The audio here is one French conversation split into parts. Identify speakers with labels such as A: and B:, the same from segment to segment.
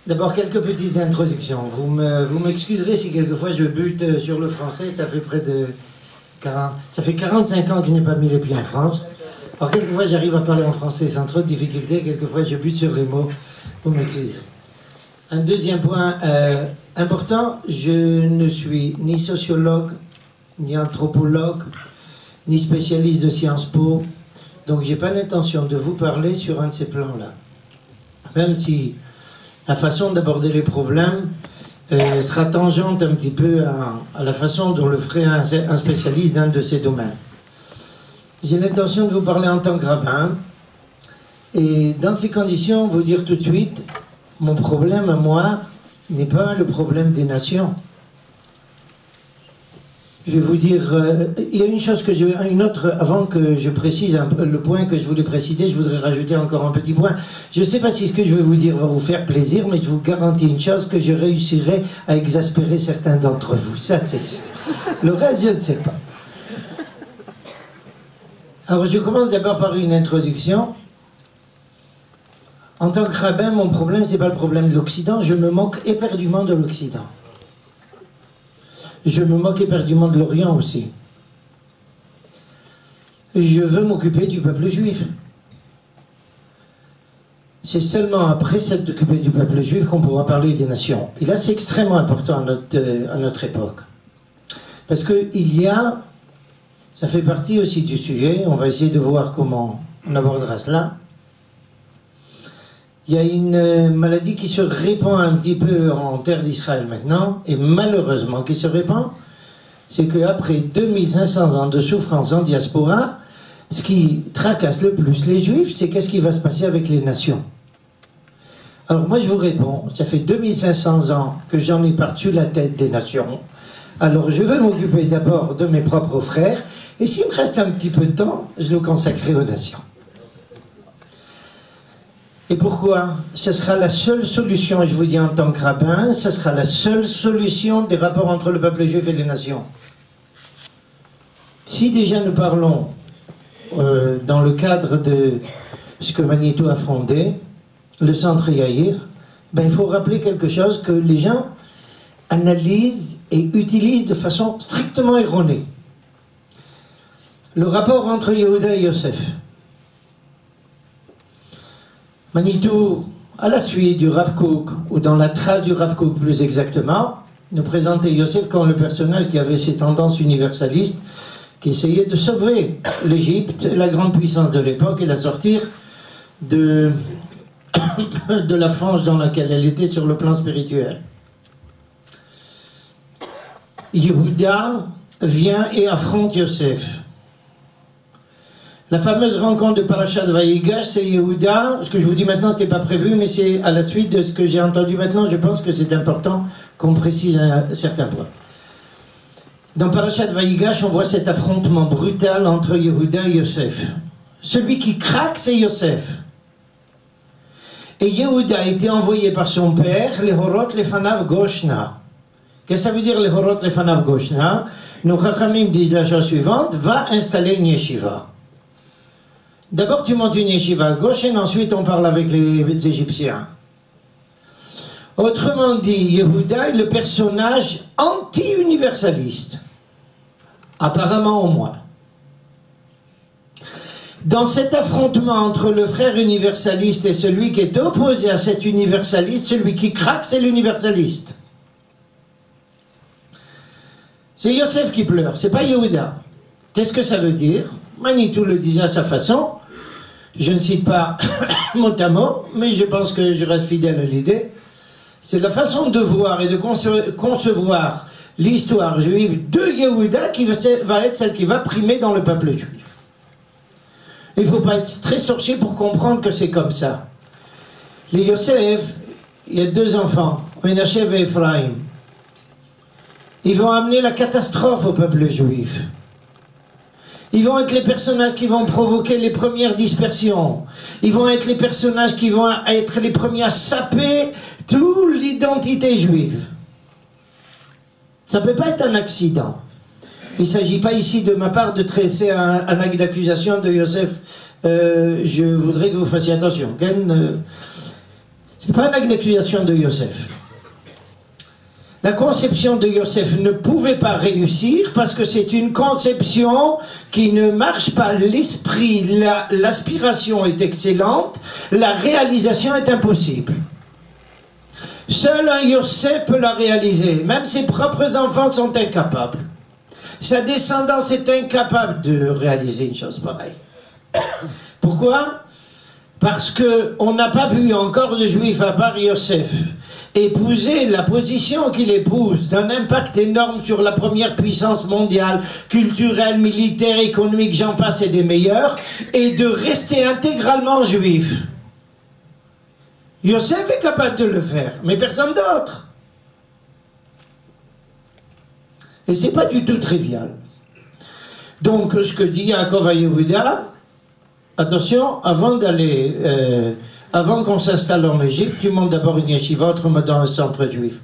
A: D'abord, quelques petites introductions. Vous m'excuserez si quelquefois je bute sur le français, ça fait ça fait 45 ans que je n'ai pas mis les pieds en France. Alors, quelquefois, j'arrive à parler en français sans trop de difficulté, quelquefois, je bute sur les mots. Vous m'excuserez. Un deuxième point important, je ne suis ni sociologue, ni anthropologue, ni spécialiste de Sciences Po, donc j'ai pas l'intention de vous parler sur un de ces plans-là. Même si la façon d'aborder les problèmes sera tangente un petit peu à la façon dont le ferait un spécialiste d'un de ces domaines. J'ai l'intention de vous parler en tant que rabbin, et dans ces conditions, vous dire tout de suite, mon problème à moi n'est pas le problème des nations. Je vais vous dire, il y a une chose une autre, avant que je précise le point que je voulais préciser, je voudrais rajouter encore un petit point. Je ne sais pas si ce que je vais vous dire va vous faire plaisir, mais je vous garantis une chose, que je réussirai à exaspérer certains d'entre vous. Ça, c'est sûr. Le reste, je ne sais pas. Alors, je commence d'abord par une introduction. En tant que rabbin, mon problème, ce n'est pas le problème de l'Occident, je me moque éperdument de l'Occident. Je me moque éperdument de l'Orient aussi. Je veux m'occuper du peuple juif. C'est seulement après s'être occupé du peuple juif qu'on pourra parler des nations. Et là, c'est extrêmement important à notre époque. Parce qu'il y a, ça fait partie aussi du sujet, on va essayer de voir comment on abordera cela. Il y a une maladie qui se répand un petit peu en terre d'Israël maintenant, et malheureusement qui se répand, c'est qu'après 2500 ans de souffrance en diaspora, ce qui tracasse le plus les Juifs, c'est qu'est-ce qui va se passer avec les nations. Alors moi je vous réponds, ça fait 2500 ans que j'en ai par-dessus la tête des nations, alors je veux m'occuper d'abord de mes propres frères, et s'il me reste un petit peu de temps, je le consacrerai aux nations. Et pourquoi? Ce sera la seule solution, je vous dis en tant que rabbin, ce sera la seule solution des rapports entre le peuple juif et les nations. Si déjà nous parlons dans le cadre de ce que Manitou a fondé, le centre Yair, ben, il faut rappeler quelque chose que les gens analysent et utilisent de façon strictement erronée. Le rapport entre Yehuda et Yosef. Manitou, à la suite du Rav Kook, ou dans la trace du Rav Kook plus exactement, nous présentait Yosef comme le personnage qui avait ces tendances universalistes, qui essayait de sauver l'Égypte, la grande puissance de l'époque, et la sortir de la fange dans laquelle elle était sur le plan spirituel. Yehuda vient et affronte Yosef. La fameuse rencontre de Parashat Vayigash, c'est Yehuda. Ce que je vous dis maintenant, ce n'était pas prévu, mais c'est à la suite de ce que j'ai entendu maintenant. Je pense que c'est important qu'on précise un certain point. Dans Parashat Vayigash, on voit cet affrontement brutal entre Yehuda et Yosef. Celui qui craque, c'est Yosef. Et Yehuda a été envoyé par son père, les Horot Lefanav Goshna. Qu'est-ce que ça veut dire, les Horot Lefanav Goshna? Nos Chachamim disent la chose suivante: va installer une yeshiva. D'abord, tu montes une yeshiva à gauche et ensuite on parle avec les Égyptiens. Autrement dit, Yehuda est le personnage anti-universaliste. Apparemment au moins. Dans cet affrontement entre le frère universaliste et celui qui est opposé à cet universaliste, celui qui craque, c'est l'universaliste. C'est Yosef qui pleure, c'est pas Yehuda. Qu'est-ce que ça veut dire? Manitou le disait à sa façon. Je ne cite pas mot à mot, mais je pense que je reste fidèle à l'idée. C'est la façon de voir et de concevoir l'histoire juive de Yehuda qui va être celle qui va primer dans le peuple juif. Il ne faut pas être très sorcier pour comprendre que c'est comme ça. Les Yosef, il y a deux enfants, Ménachev et Ephraim. Ils vont amener la catastrophe au peuple juif. Ils vont être les personnages qui vont provoquer les premières dispersions. Ils vont être les personnages qui vont être les premiers à saper toute l'identité juive. Ça ne peut pas être un accident. Il ne s'agit pas ici de ma part de tresser un acte d'accusation de Yosef. Je voudrais que vous fassiez attention. C'est pas un acte d'accusation de Yosef. La conception de Yosef ne pouvait pas réussir parce que c'est une conception qui ne marche pas. L'esprit, l'aspiration est excellente, la réalisation est impossible. Seul un Yosef peut la réaliser. Même ses propres enfants sont incapables. Sa descendance est incapable de réaliser une chose pareille. Pourquoi? Parce qu'on n'a pas vu encore de juif à part Yosef épouser la position qu'il épouse, d'un impact énorme sur la première puissance mondiale, culturelle, militaire, économique, j'en passe et des meilleurs, et de rester intégralement juif. Yosef est capable de le faire, mais personne d'autre. Et c'est pas du tout trivial. Donc, ce que dit Yaakov à Yehuda, attention, avant qu'on s'installe en Égypte, tu montes d'abord une yeshiva, autrement dans un centre juif.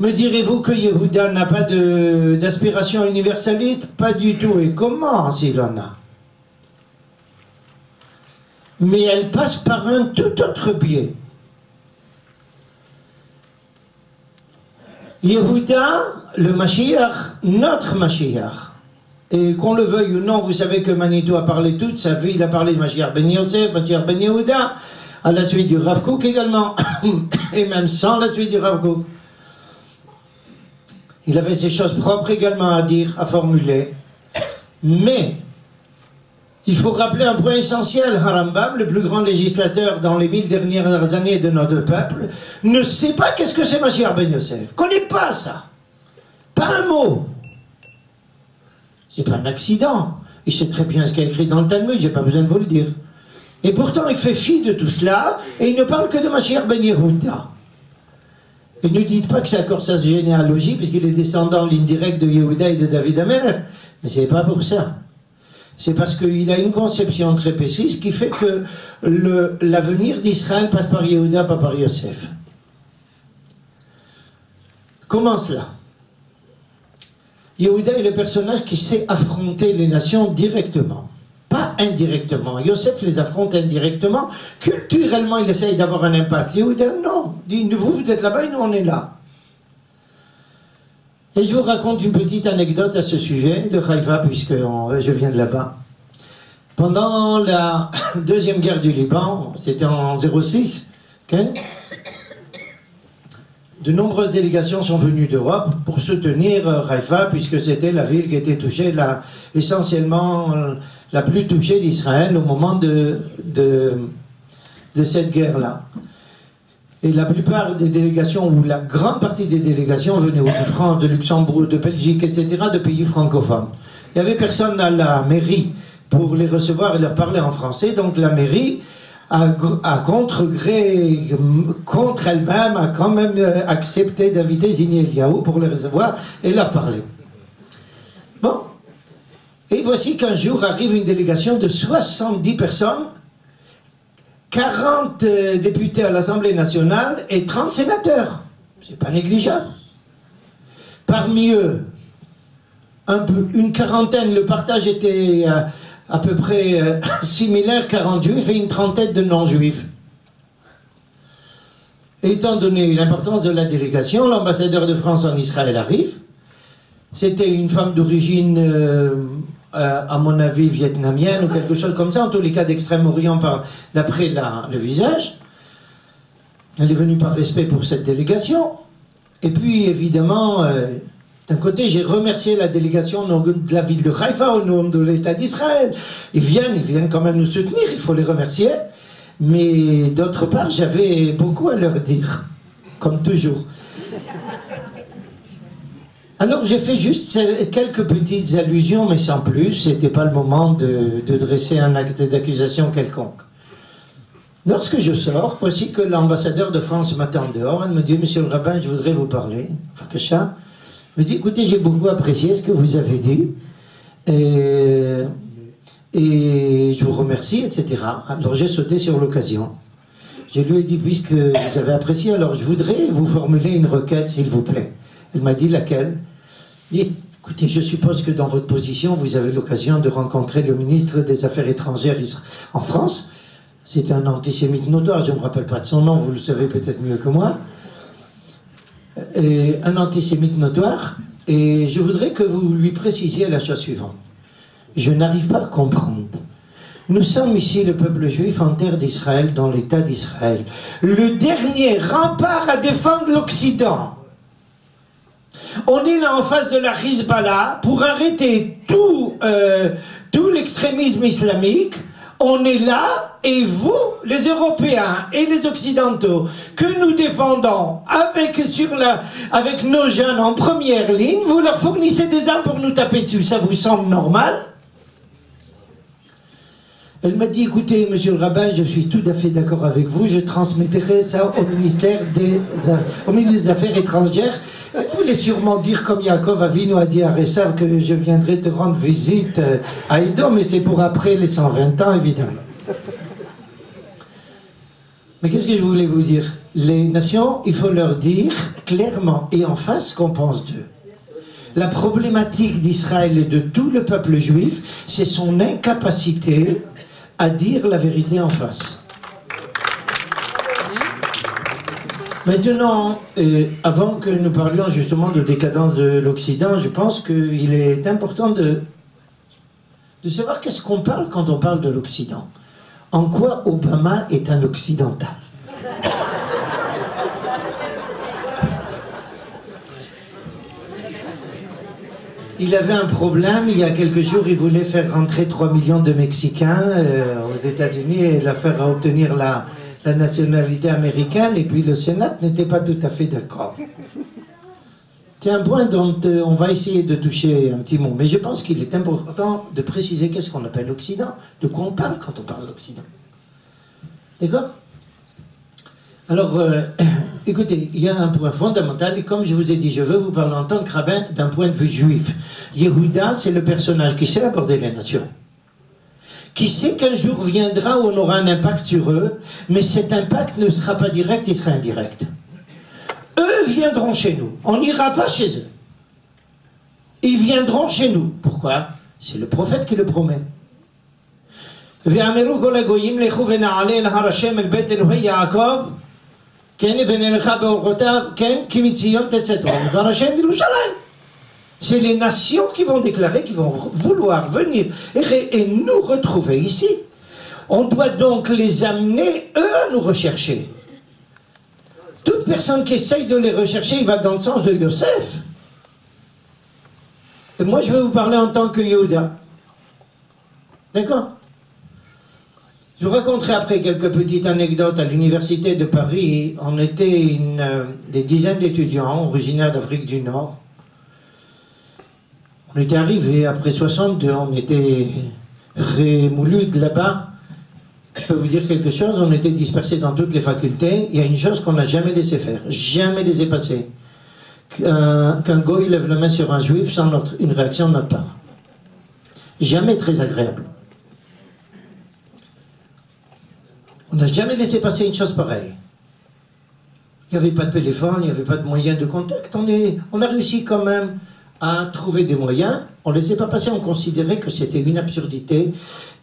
A: Me direz-vous que Yehuda n'a pas d'aspiration universaliste? Pas du tout. Et comment s'il en a? Mais elle passe par un tout autre biais. Yehuda, le Mashiach, notre Mashiach. Et qu'on le veuille ou non, vous savez que Manitou a parlé toute sa vie, il a parlé de Mashiach ben Yosef, Mashiach ben Yehuda, à la suite du Rav Kook également, et même sans la suite du Rav Kook. Il avait ses choses propres également à dire, à formuler. Mais, il faut rappeler un point essentiel, Harambam, le plus grand législateur dans les 1000 dernières années de notre peuple, ne sait pas qu'est-ce que c'est Mashiach ben Yosef. Ne connaît pas ça. Pas un mot. C'est pas un accident. Il sait très bien ce qu'il y a écrit dans le Talmud, j'ai pas besoin de vous le dire. Et pourtant, il fait fi de tout cela, et il ne parle que de Mashiach ben Yehuda. Et ne dites pas que c'est encore sa généalogie, puisqu'il est descendant en ligne directe de Yehuda et de David Amelech. Mais c'est pas pour ça. C'est parce qu'il a une conception très précise qui fait que l'avenir d'Israël passe par Yehuda, pas par Yosef. Comment cela? Yehuda est le personnage qui sait affronter les nations directement, pas indirectement. Yosef les affronte indirectement. Culturellement, il essaye d'avoir un impact. Yehuda, non. Dit, vous êtes là-bas et nous, on est là. Et je vous raconte une petite anecdote à ce sujet de Haïfa, puisque je viens de là-bas. Pendant la deuxième guerre du Liban, c'était en 06, de nombreuses délégations sont venues d'Europe pour soutenir Haïfa, puisque c'était la ville qui était touchée, essentiellement la plus touchée d'Israël au moment de cette guerre-là. Et la plupart des délégations, ou la grande partie des délégations, venaient de France, de Luxembourg, de Belgique, etc., de pays francophones. Il n'y avait personne à la mairie pour les recevoir et leur parler en français, donc la mairie, à contre-gré, contre elle-même, a quand même accepté d'inviter Zini Eliaou pour les recevoir et leur parler. Bon. Et voici qu'un jour arrive une délégation de 70 personnes, 40 députés à l'Assemblée nationale et 30 sénateurs. C'est pas négligeable. Parmi eux, une quarantaine, le partage était à peu près similaire, 40 juifs et une trentaine de non-juifs. Étant donné l'importance de la délégation, l'ambassadeur de France en Israël arrive. C'était une femme d'origine, à mon avis, vietnamienne ou quelque chose comme ça, en tous les cas d'Extrême-Orient d'après le visage. Elle est venue par respect pour cette délégation. Et puis, évidemment, d'un côté, j'ai remercié la délégation de la ville de Haïfa au nom de l'État d'Israël. Ils viennent quand même nous soutenir, il faut les remercier. Mais d'autre part, j'avais beaucoup à leur dire, comme toujours. Alors j'ai fait juste quelques petites allusions, mais sans plus. C'était pas le moment de dresser un acte d'accusation quelconque. Lorsque je sors, voici que l'ambassadeur de France m'attend dehors. Elle me dit, monsieur le rabbin, je voudrais vous parler. Fakasha me dit, écoutez, j'ai beaucoup apprécié ce que vous avez dit. Et je vous remercie, etc. Alors j'ai sauté sur l'occasion. Je lui ai dit, puisque vous avez apprécié, alors je voudrais vous formuler une requête, s'il vous plaît. Elle m'a dit, laquelle? Dit, écoutez, je suppose que dans votre position, vous avez l'occasion de rencontrer le ministre des Affaires étrangères en France. C'est un antisémite notoire, je ne me rappelle pas de son nom, vous le savez peut-être mieux que moi. Un antisémite notoire, et je voudrais que vous lui précisiez la chose suivante. Je n'arrive pas à comprendre. Nous sommes ici, le peuple juif, en terre d'Israël, dans l'État d'Israël. Le dernier rempart à défendre l'Occident. On est là en face de la Hezbollah pour arrêter tout l'extrémisme islamique. On est là, et vous, les Européens et les Occidentaux, que nous défendons avec nos jeunes en première ligne, vous leur fournissez des armes pour nous taper dessus. Ça vous semble normal? Elle m'a dit, écoutez, monsieur le rabbin, je suis tout à fait d'accord avec vous, je transmettrai ça au ministre des Affaires étrangères. Vous voulez sûrement dire, comme Yaakov Avinu a dit à Esav, que je viendrai te rendre visite à Édom, mais c'est pour après les 120 ans, évidemment. Mais qu'est-ce que je voulais vous dire? Les nations, il faut leur dire clairement et en face ce qu'on pense d'eux. La problématique d'Israël et de tout le peuple juif, c'est son incapacité à dire la vérité en face. Maintenant, avant que nous parlions justement de décadence de l'Occident, je pense qu'il est important de savoir qu'est-ce qu'on parle quand on parle de l'Occident. En quoi Obama est un occidental? Il avait un problème, il y a quelques jours, il voulait faire rentrer 3 millions de Mexicains aux États-Unis et la faire obtenir la nationalité américaine, et puis le Sénat n'était pas tout à fait d'accord. C'est un point dont on va essayer de toucher un petit mot, mais je pense qu'il est important de préciser qu'est-ce qu'on appelle l'Occident, de quoi on parle quand on parle d'Occident. D'accord? Alors, écoutez, il y a un point fondamental, et comme je vous ai dit, je veux vous parler en tant que rabbin d'un point de vue juif. Yehuda, c'est le personnage qui sait aborder les nations, qui sait qu'un jour viendra où on aura un impact sur eux, mais cet impact ne sera pas direct, il sera indirect. Eux viendront chez nous, on n'ira pas chez eux. Ils viendront chez nous. Pourquoi? C'est le prophète qui le promet. ואמרו כל הגויים לכו ונעלה אל הר השם אל בית אלוהי יעקב כן ונלכה באורחותיו כן כי מציון תצא תורה מדבר השם בירושלים. C'est les nations qui vont déclarer, qui vont vouloir venir et nous retrouver ici. On doit donc les amener, eux, à nous rechercher. Toute personne qui essaye de les rechercher, il va dans le sens de Yosef. Et moi, je vais vous parler en tant que Yehuda. D'accord? Je vous raconterai après quelques petites anecdotes. À l'université de Paris, on était des dizaines d'étudiants originaires d'Afrique du Nord. On était arrivés après 62, on était rémoulus de là-bas. Je peux vous dire quelque chose, on était dispersés dans toutes les facultés. Il y a une chose qu'on n'a jamais laissé faire, jamais laissé passer. Qu'un goy lève la main sur un juif sans une réaction de notre part. Jamais très agréable. On n'a jamais laissé passer une chose pareille. Il n'y avait pas de téléphone, il n'y avait pas de moyen de contact. On a réussi quand même à trouver des moyens. On ne laissait pas passer, on considérait que c'était une absurdité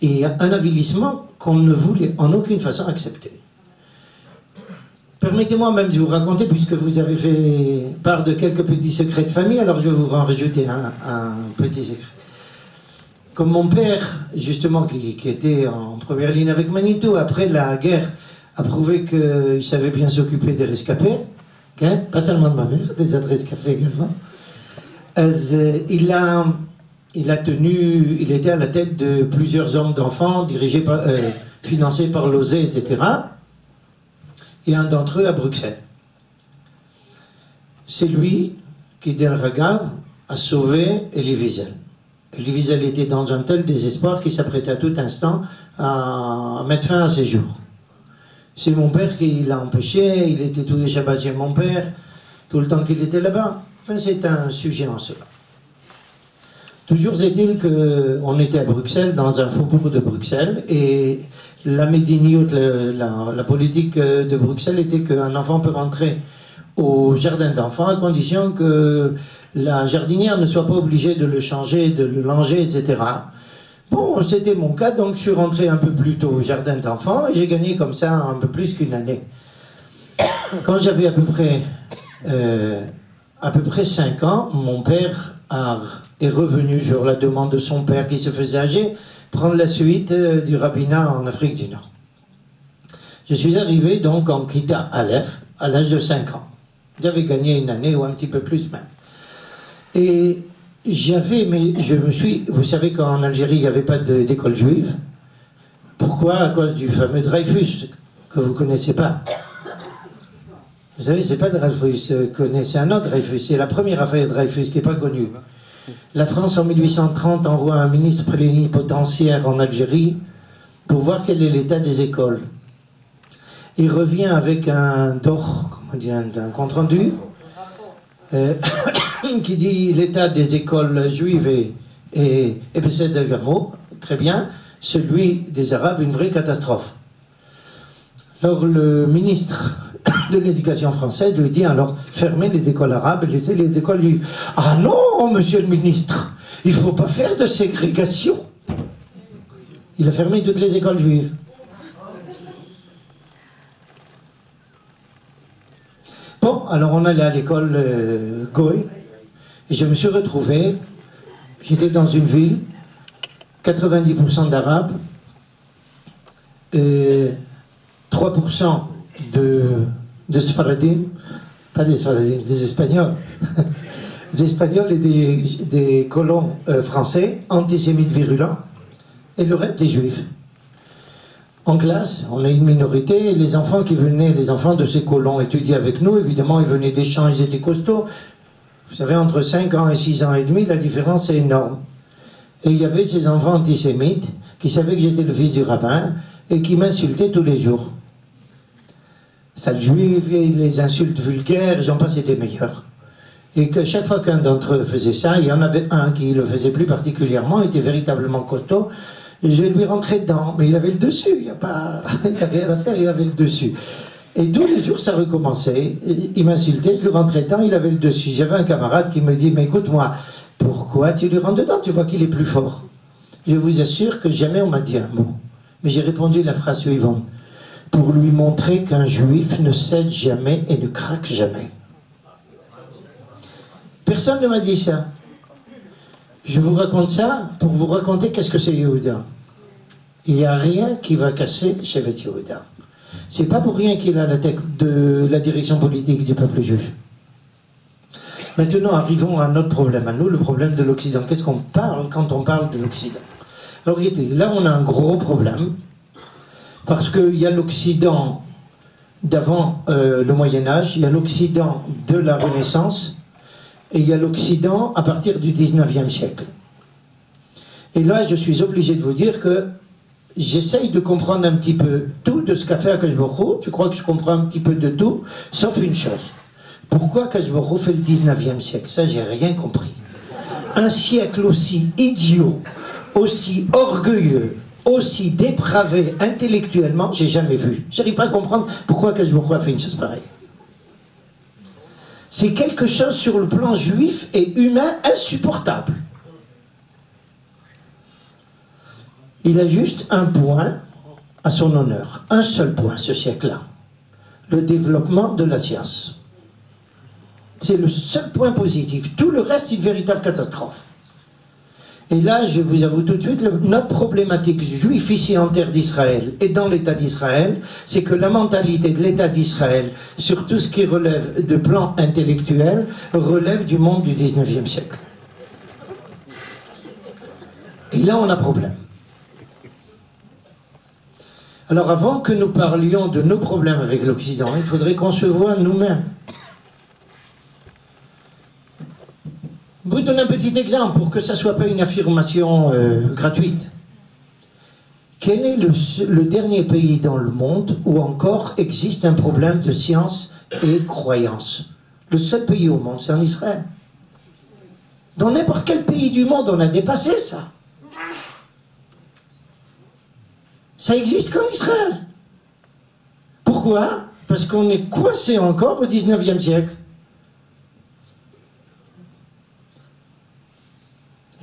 A: et un avilissement qu'on ne voulait en aucune façon accepter. Permettez-moi même de vous raconter, puisque vous avez fait part de quelques petits secrets de famille, alors je vais vous en rajouter un petit secret. Comme mon père, justement, qui était en première ligne avec Manitou, après la guerre, a prouvé qu'il savait bien s'occuper des rescapés, hein, pas seulement de ma mère, des autres rescapés également. Il était à la tête de plusieurs hommes d'enfants, financés par l'OSE, etc. Et un d'entre eux à Bruxelles. C'est lui qui, d'un regard, a sauvé Elie Wiesel. Elie Wiesel était dans un tel désespoir qu'il s'apprêtait à tout instant à mettre fin à ses jours. C'est mon père qui l'a empêché, il était tous les Shabbats chez mon père, tout le temps qu'il était là-bas. Enfin, c'est un sujet en cela. Toujours est-il qu'on était à Bruxelles, dans un faubourg de Bruxelles, et la médiniote, la politique de Bruxelles était qu'un enfant peut rentrer au jardin d'enfants à condition que la jardinière ne soit pas obligée de le changer, de le langer, etc. Bon, c'était mon cas, donc je suis rentré un peu plus tôt au jardin d'enfants et j'ai gagné comme ça un peu plus qu'une année. Quand j'avais à peu près 5 ans, mon père est revenu sur la demande de son père qui se faisait âgé, prendre la suite du rabbinat en Afrique du Nord. Je suis arrivé donc en Kita Aleph à l'âge de 5 ans. J'avais gagné une année ou un petit peu plus même. Et vous savez qu'en Algérie, il n'y avait pas d'école juive. Pourquoi? À cause du fameux Dreyfus, que vous ne connaissez pas. Vous savez, c'est pas Dreyfus, c'est un autre Dreyfus, c'est la première affaire Dreyfus qui n'est pas connue. La France, en 1830, envoie un ministre plénipotentiaire en Algérie pour voir quel est l'état des écoles. Il revient avec un compte-rendu qui dit l'état des écoles juives et Besséd El Gamo, très bien, celui des Arabes, une vraie catastrophe. Alors le ministre de l'éducation française lui dit alors fermez les écoles arabes et laissez les écoles juives. Ah non, monsieur le ministre, il ne faut pas faire de ségrégation. Il a fermé toutes les écoles juives. Bon, alors on allait à l'école Goy et je me suis retrouvé, j'étais dans une ville, 90% d'Arabes, 3% de Sfaradim, pas des Sfaradim, des Espagnols, des Espagnols et des colons français, antisémites virulents, et le reste des Juifs. En classe, on a une minorité, et les enfants qui venaient, les enfants de ces colons étudiaient avec nous, évidemment ils venaient d'échanges, ils étaient costauds. Vous savez, entre 5 ans et 6 ans et demi, la différence est énorme. Et il y avait ces enfants antisémites qui savaient que j'étais le fils du rabbin et qui m'insultaient tous les jours. Sale juif, les insultes vulgaires, j'en passais des meilleurs. Et que chaque fois qu'un d'entre eux faisait ça, il y en avait un qui le faisait plus particulièrement, était véritablement costaud, et je lui rentrais dedans. Mais il avait le dessus, il n'y a rien à faire, il avait le dessus. Et tous les jours, ça recommençait. Il m'insultait, je lui rentrais dedans, il avait le dessus. J'avais un camarade qui me dit, mais écoute-moi, pourquoi tu lui rentres dedans? Tu vois qu'il est plus fort. Je vous assure que jamais on m'a dit un mot. Mais j'ai répondu la phrase suivante. Pour lui montrer qu'un juif ne cède jamais et ne craque jamais. Personne ne m'a dit ça. Je vous raconte ça pour vous raconter qu'est-ce que c'est Yehuda. Il n'y a rien qui va casser Shevet Yehuda. C'est pas pour rien qu'il a la tête de la direction politique du peuple juif. Maintenant, arrivons à notre problème, à nous, le problème de l'Occident. Qu'est-ce qu'on parle quand on parle de l'Occident? Alors, là, on a un gros problème, parce qu'il y a l'Occident d'avant le Moyen-Âge, il y a l'Occident de la Renaissance, et il y a l'Occident à partir du 19e siècle. Et là, je suis obligé de vous dire que j'essaye de comprendre un petit peu tout de ce qu'a fait Akadosh Baruch Hu. Je crois que je comprends un petit peu de tout, sauf une chose. Pourquoi Akadosh Baruch Hu fait le 19e siècle? Ça, j'ai rien compris. Un siècle aussi idiot, aussi orgueilleux, aussi dépravé intellectuellement, j'ai jamais vu. J'arrive pas à comprendre pourquoi Akadosh Baruch Hu a fait une chose pareille. C'est quelque chose sur le plan juif et humain insupportable. Il a juste un point à son honneur, un seul point ce siècle-là, le développement de la science. C'est le seul point positif. Tout le reste, c'est une véritable catastrophe. Et là, je vous avoue tout de suite, notre problématique juive ici en terre d'Israël et dans l'État d'Israël, c'est que la mentalité de l'État d'Israël, sur tout ce qui relève de plan intellectuel, relève du monde du 19e siècle. Et là, on a problème. Alors avant que nous parlions de nos problèmes avec l'Occident, il faudrait qu'on se voie nous-mêmes. Je vous donne un petit exemple pour que ça ne soit pas une affirmation gratuite. Quel est le dernier pays dans le monde où encore existe un problème de science et croyance? Le seul pays au monde, c'est en Israël. Dans n'importe quel pays du monde, on a dépassé ça. Ça existe qu'en Israël. Pourquoi? Parce qu'on est coincé encore au 19e siècle.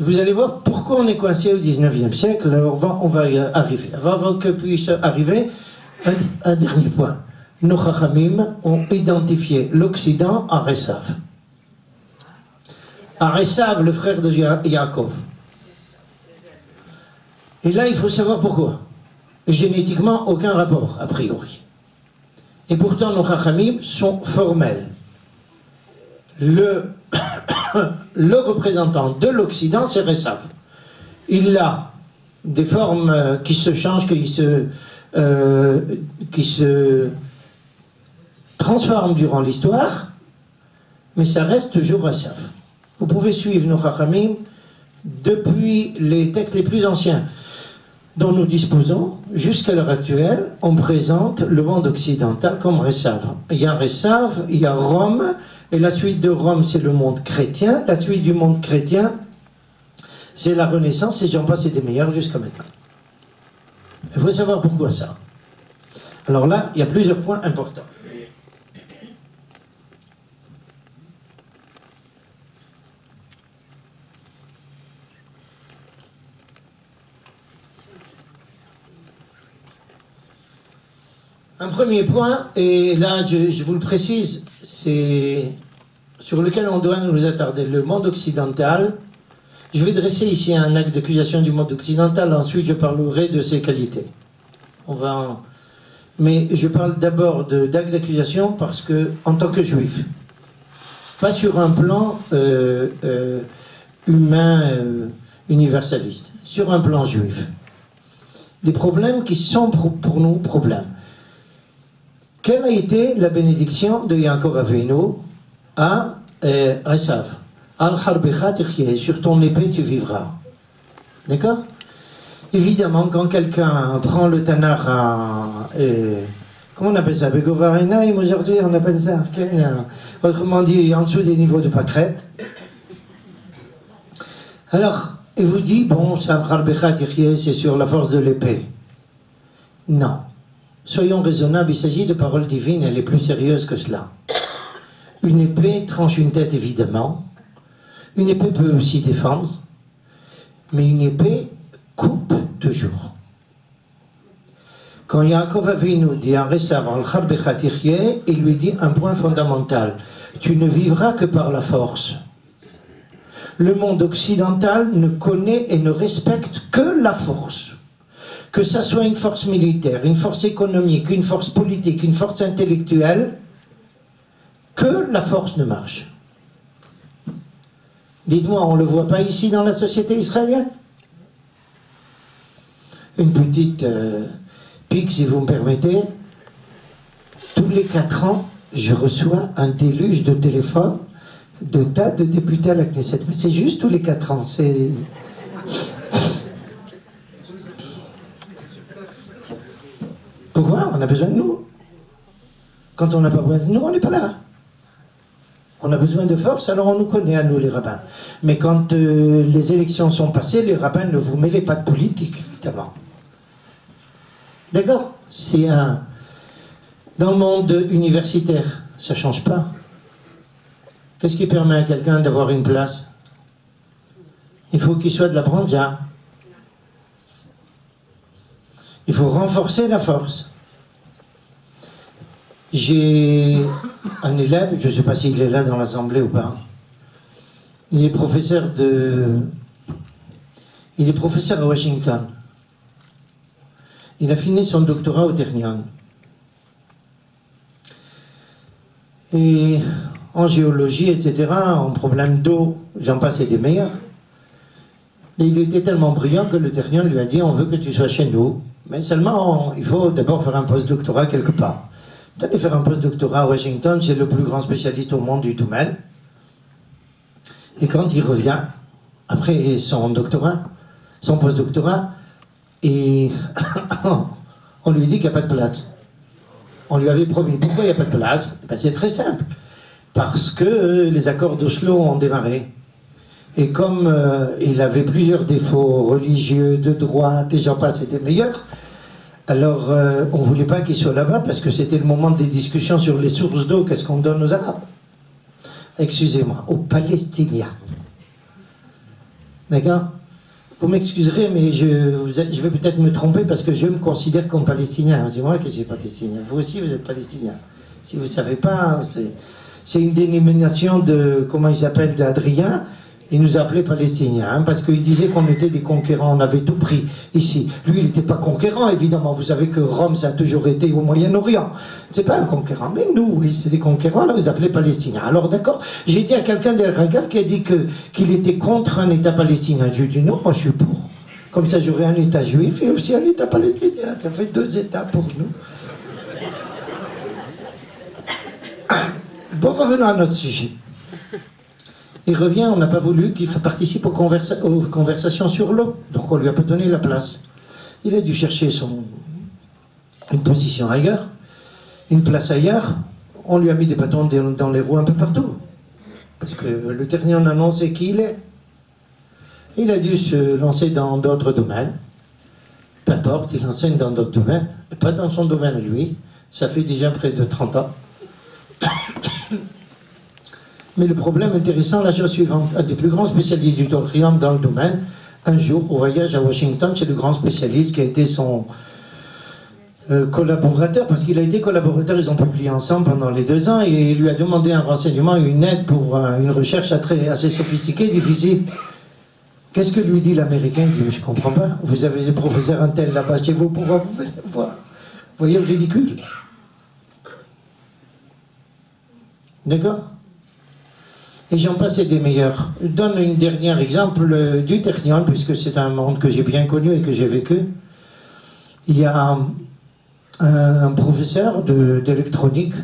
A: Vous allez voir pourquoi on est coincé au 19e siècle. Alors on va y arriver. Avant que puisse arriver, un dernier point. Nos Chachamim ont identifié l'Occident à Esav. À Esav, le frère de Yaakov. Et là, il faut savoir pourquoi. Génétiquement, aucun rapport, a priori. Et pourtant, nos Chachamim sont formels. Le représentant de l'Occident, c'est Esav. Il a des formes qui se changent, qui se transforment durant l'histoire, mais ça reste toujours Esav. Vous pouvez suivre nos Chachamim depuis les textes les plus anciens dont nous disposons, jusqu'à l'heure actuelle, on présente le monde occidental comme Esav. Il y a Esav, il y a Rome, et la suite de Rome, c'est le monde chrétien. La suite du monde chrétien, c'est la Renaissance, et j'en passe et des meilleurs jusqu'à maintenant. Il faut savoir pourquoi ça. Alors là, il y a plusieurs points importants. Un premier point, et là je vous le précise, c'est sur lequel on doit nous attarder, le monde occidental. Je vais dresser ici un acte d'accusation du monde occidental, ensuite je parlerai de ses qualités. Mais je parle d'abord d'acte d'accusation parce que, en tant que juif, pas sur un plan humain universaliste, sur un plan juif. Des problèmes qui sont pour nous problèmes. Quelle a été la bénédiction de Yaakov Avinu à Esav? Al-Harbecha Tircheh, sur ton épée tu vivras. D'accord? Évidemment, quand quelqu'un prend le Tanakh comment on appelle ça? Begovarenaim, aujourd'hui on appelle ça. Autrement dit, en dessous des niveaux de pâquerette. Alors, il vous dit, bon, Al-Harbecha Tircheh, c'est sur la force de l'épée. Non. Soyons raisonnables, il s'agit de paroles divines, elle est plus sérieuse que cela. Une épée tranche une tête, évidemment. Une épée peut aussi défendre. Mais une épée coupe toujours. Quand Yaakov Avinu dit à Esav al-Harbecha Tircheh, il lui dit un point fondamental. Tu ne vivras que par la force. Le monde occidental ne connaît et ne respecte que la force. Que ça soit une force militaire, une force économique, une force politique, une force intellectuelle, que la force ne marche. Dites-moi, on ne le voit pas ici dans la société israélienne? Une petite pique, si vous me permettez. Tous les 4 ans, je reçois un déluge de téléphones de tas de députés à la Knesset. Mais c'est juste tous les 4 ans. C'est... Pourquoi? On a besoin de nous. Quand on n'a pas besoin de nous, on n'est pas là. On a besoin de force, alors on nous connaît, à nous les rabbins. Mais quand les élections sont passées, les rabbins ne vous mêlez pas de politique, évidemment. D'accord? C'est un... Dans le monde universitaire, ça ne change pas. Qu'est-ce qui permet à quelqu'un d'avoir une place? Il faut qu'il soit de la branja. Il faut renforcer la force. J'ai un élève, je ne sais pas s'il est là dans l'assemblée ou pas. Il est professeur à Washington. Il a fini son doctorat au Technion. Et en géologie, etc., en problème d'eau, j'en passe et des meilleurs. Et il était tellement brillant que le Technion lui a dit « On veut que tu sois chez nous, mais seulement il faut d'abord faire un post-doctorat quelque part. » D'aller faire un post-doctorat à Washington, c'est le plus grand spécialiste au monde du domaine. Et quand il revient, après son doctorat, son post-doctorat, et on lui dit qu'il n'y a pas de place. On lui avait promis. Pourquoi il n'y a pas de place? Ben, c'est très simple. Parce que les accords d'Oslo ont démarré. Et comme il avait plusieurs défauts religieux, de droite, et j'en passe, c'était meilleur, alors on ne voulait pas qu'il soit là-bas parce que c'était le moment des discussions sur les sources d'eau, qu'est-ce qu'on donne aux Arabes? Excusez-moi, aux Palestiniens. D'accord? Vous m'excuserez, mais je vais peut-être me tromper parce que je me considère comme palestinien. C'est moi qui suis palestinien. Vous aussi, vous êtes palestinien. Si vous ne savez pas, c'est une dénomination de, comment il s'appelle, d'Adrien. Il nous appelait Palestiniens, hein, parce qu'il disait qu'on était des conquérants, on avait tout pris ici. Lui, il n'était pas conquérant, évidemment. Vous savez que Rome, ça a toujours été au Moyen-Orient. C'est pas un conquérant, mais nous, oui, c'est des conquérants, alors ils appelaient Palestiniens. Alors d'accord, j'ai dit à quelqu'un d'El Ragaf qui a dit qu'il était contre un État palestinien. Je lui ai dit non, moi je suis pour. Comme ça, j'aurai un État juif et aussi un État palestinien. Ça fait 2 États pour nous. Bon, revenons à notre sujet. Il revient, on n'a pas voulu qu'il participe aux conversations sur l'eau. Donc on lui a pas donné la place. Il a dû chercher une position ailleurs, une place ailleurs. On lui a mis des bâtons dans les roues un peu partout. Parce que le dernier en annonçait qui il est. Il a dû se lancer dans d'autres domaines. Peu importe, il enseigne dans d'autres domaines. Pas dans son domaine, lui. Ça fait déjà près de 30 ans. Mais le problème intéressant, la chose suivante, un des plus grands spécialistes du Torrium dans le domaine, un jour, au voyage à Washington, chez le grand spécialiste qui a été son collaborateur, parce qu'il a été collaborateur, ils ont publié ensemble pendant les 2 ans, et il lui a demandé un renseignement, une aide pour une recherche assez sophistiquée, difficile. Qu'est-ce que lui dit l'Américain? Il dit, je ne comprends pas, vous avez le professeur un tel là-bas chez vous, pourquoi vous venez voir? Vous voyez le ridicule? D'accord? Et j'en passe des meilleurs. Je donne un dernier exemple du Technion, puisque c'est un monde que j'ai bien connu et que j'ai vécu. Il y a un professeur d'électronique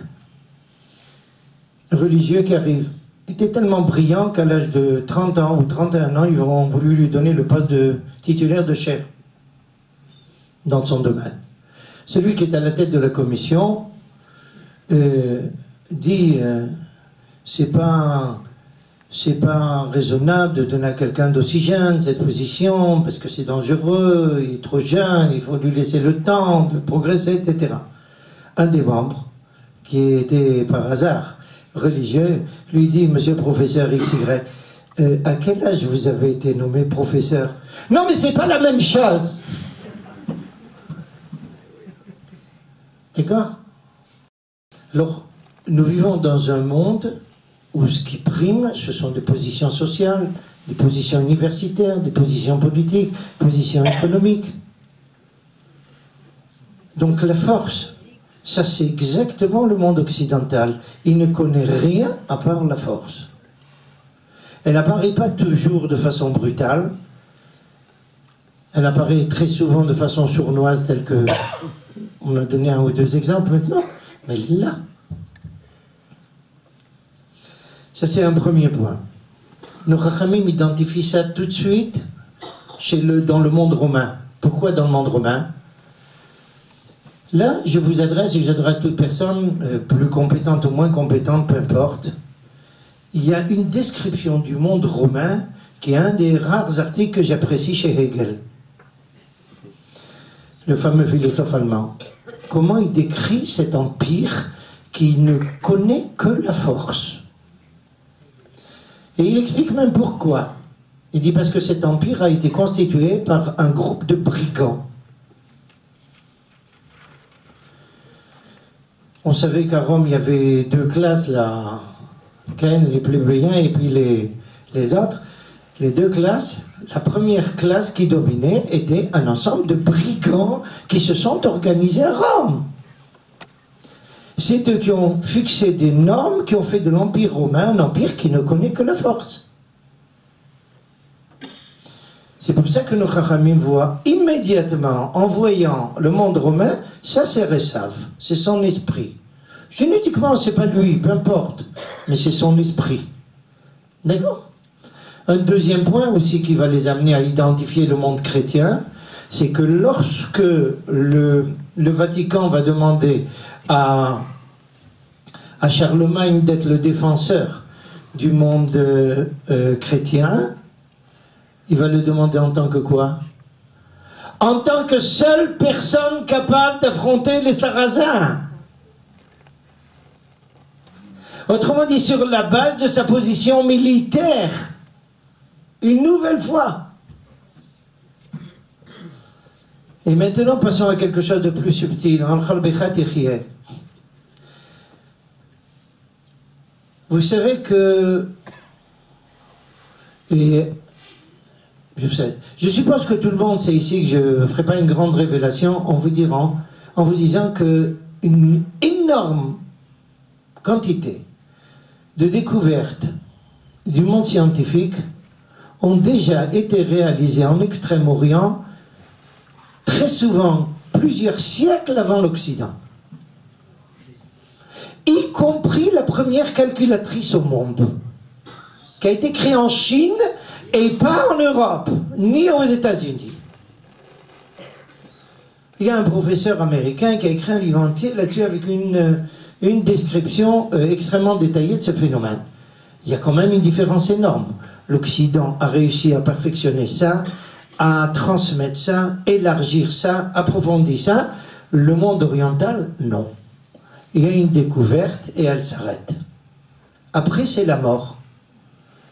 A: religieux qui arrive. Il était tellement brillant qu'à l'âge de 30 ans ou 31 ans, ils ont voulu lui donner le poste de titulaire de chef dans son domaine. Celui qui est à la tête de la commission dit c'est pas raisonnable de donner à quelqu'un d'aussi jeune cette position, parce que c'est dangereux, il est trop jeune, il faut lui laisser le temps de progresser, etc. Un des membres, qui était par hasard religieux, lui dit, monsieur le professeur XY, à quel âge vous avez été nommé professeur? Non, mais c'est pas la même chose. D'accord? Alors, nous vivons dans un monde où ce qui prime, ce sont des positions sociales, des positions universitaires, des positions politiques, des positions économiques. Donc la force, ça c'est exactement le monde occidental. Il ne connaît rien à part la force. Elle n'apparaît pas toujours de façon brutale, elle apparaît très souvent de façon sournoise, telle que on a donné 1 ou 2 exemples maintenant, mais là, ça, c'est un premier point. Nos Chachamim identifient ça tout de suite dans le monde romain. Pourquoi dans le monde romain? Là, je vous adresse, et j'adresse toute personne, plus compétente ou moins compétente, peu importe. Il y a une description du monde romain qui est un des rares articles que j'apprécie chez Hegel, le fameux philosophe allemand. Comment il décrit cet empire qui ne connaît que la force. Et il explique même pourquoi. Il dit parce que cet empire a été constitué par un groupe de brigands. On savait qu'à Rome, il y avait 2 classes, là, les plébéiens et puis les autres. Les 2 classes, la première classe qui dominait était un ensemble de brigands qui se sont organisés à Rome. C'est eux qui ont fixé des normes, qui ont fait de l'Empire romain un empire qui ne connaît que la force. C'est pour ça que nos Chachamim voient immédiatement, en voyant le monde romain, ça c'est Esav, c'est son esprit. Génétiquement, c'est pas lui, peu importe, mais c'est son esprit. D'accord? Un deuxième point aussi qui va les amener à identifier le monde chrétien, c'est que lorsque le Vatican va demander à Charlemagne d'être le défenseur du monde chrétien, il va le demander en tant que quoi? En tant que seule personne capable d'affronter les Sarrasins. Autrement dit, sur la base de sa position militaire une nouvelle fois. Et maintenant, passons à quelque chose de plus subtil. Vous savez que... je suppose que tout le monde sait ici que je ne ferai pas une grande révélation en vous disant que une énorme quantité de découvertes du monde scientifique ont déjà été réalisées en Extrême-Orient, très souvent plusieurs siècles avant l'Occident, y compris la première calculatrice au monde, qui a été créée en Chine et pas en Europe, ni aux États-Unis. Il y a un professeur américain qui a écrit un livre entier là-dessus avec une description extrêmement détaillée de ce phénomène. Il y a quand même une différence énorme. L'Occident a réussi à perfectionner ça, à transmettre ça, élargir ça, approfondir ça. Le monde oriental, non. Il y a une découverte et elle s'arrête. Après, c'est la mort.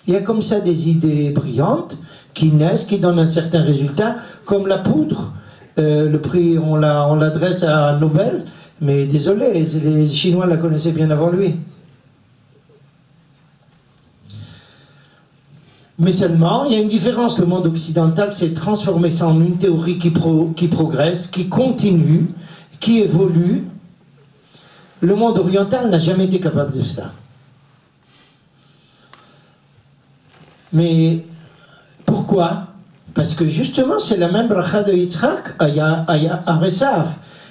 A: Il y a comme ça des idées brillantes qui naissent, qui donnent un certain résultat, comme la poudre. Le prix, on l'adresse à Nobel, mais désolé, les Chinois la connaissaient bien avant lui. Mais seulement, il y a une différence. Le monde occidental s'est transformé ça en une théorie qui progresse, qui continue, qui évolue. Le monde oriental n'a jamais été capable de ça. Mais pourquoi? Parce que justement, c'est la même bracha de Yitzhak à Resav.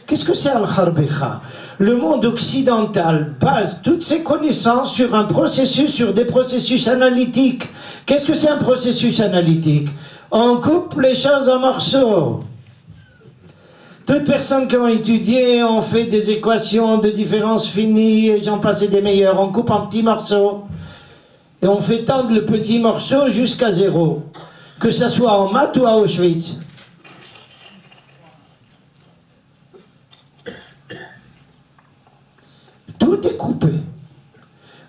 A: Qu'est-ce que c'est Al-Kharbecha? Le monde occidental base toutes ses connaissances sur un processus, sur des processus analytiques. Qu'est-ce que c'est un processus analytique? On coupe les choses en morceaux. Toutes personnes qui ont étudié ont fait des équations de différence finies, et j'en passe des meilleures. On coupe en petits morceaux. Et on fait tendre le petit morceau jusqu'à zéro. Que ça soit en maths ou à Auschwitz. Tout est coupé.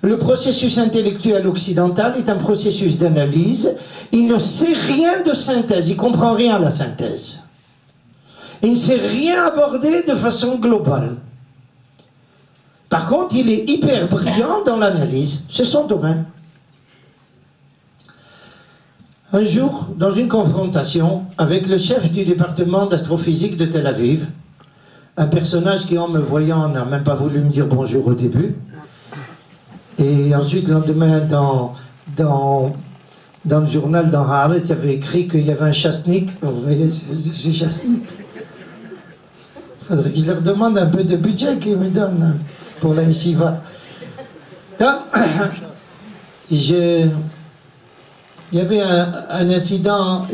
A: Le processus intellectuel occidental est un processus d'analyse. Il ne sait rien de synthèse. Il ne comprend rien à la synthèse. Il ne sait rien aborder de façon globale. Par contre, il est hyper brillant dans l'analyse. C'est son domaine. Un jour, dans une confrontation avec le chef du département d'astrophysique de Tel Aviv, un personnage qui, en me voyant, n'a même pas voulu me dire bonjour au début, et ensuite, le lendemain, dans le journal, dans Haaretz, il y avait écrit qu'il y avait un chasnik. Vous voyez, je suis chasnik. Il faudrait que je leur demande un peu de budget qu'ils me donnent pour la yeshiva. Il y avait un incident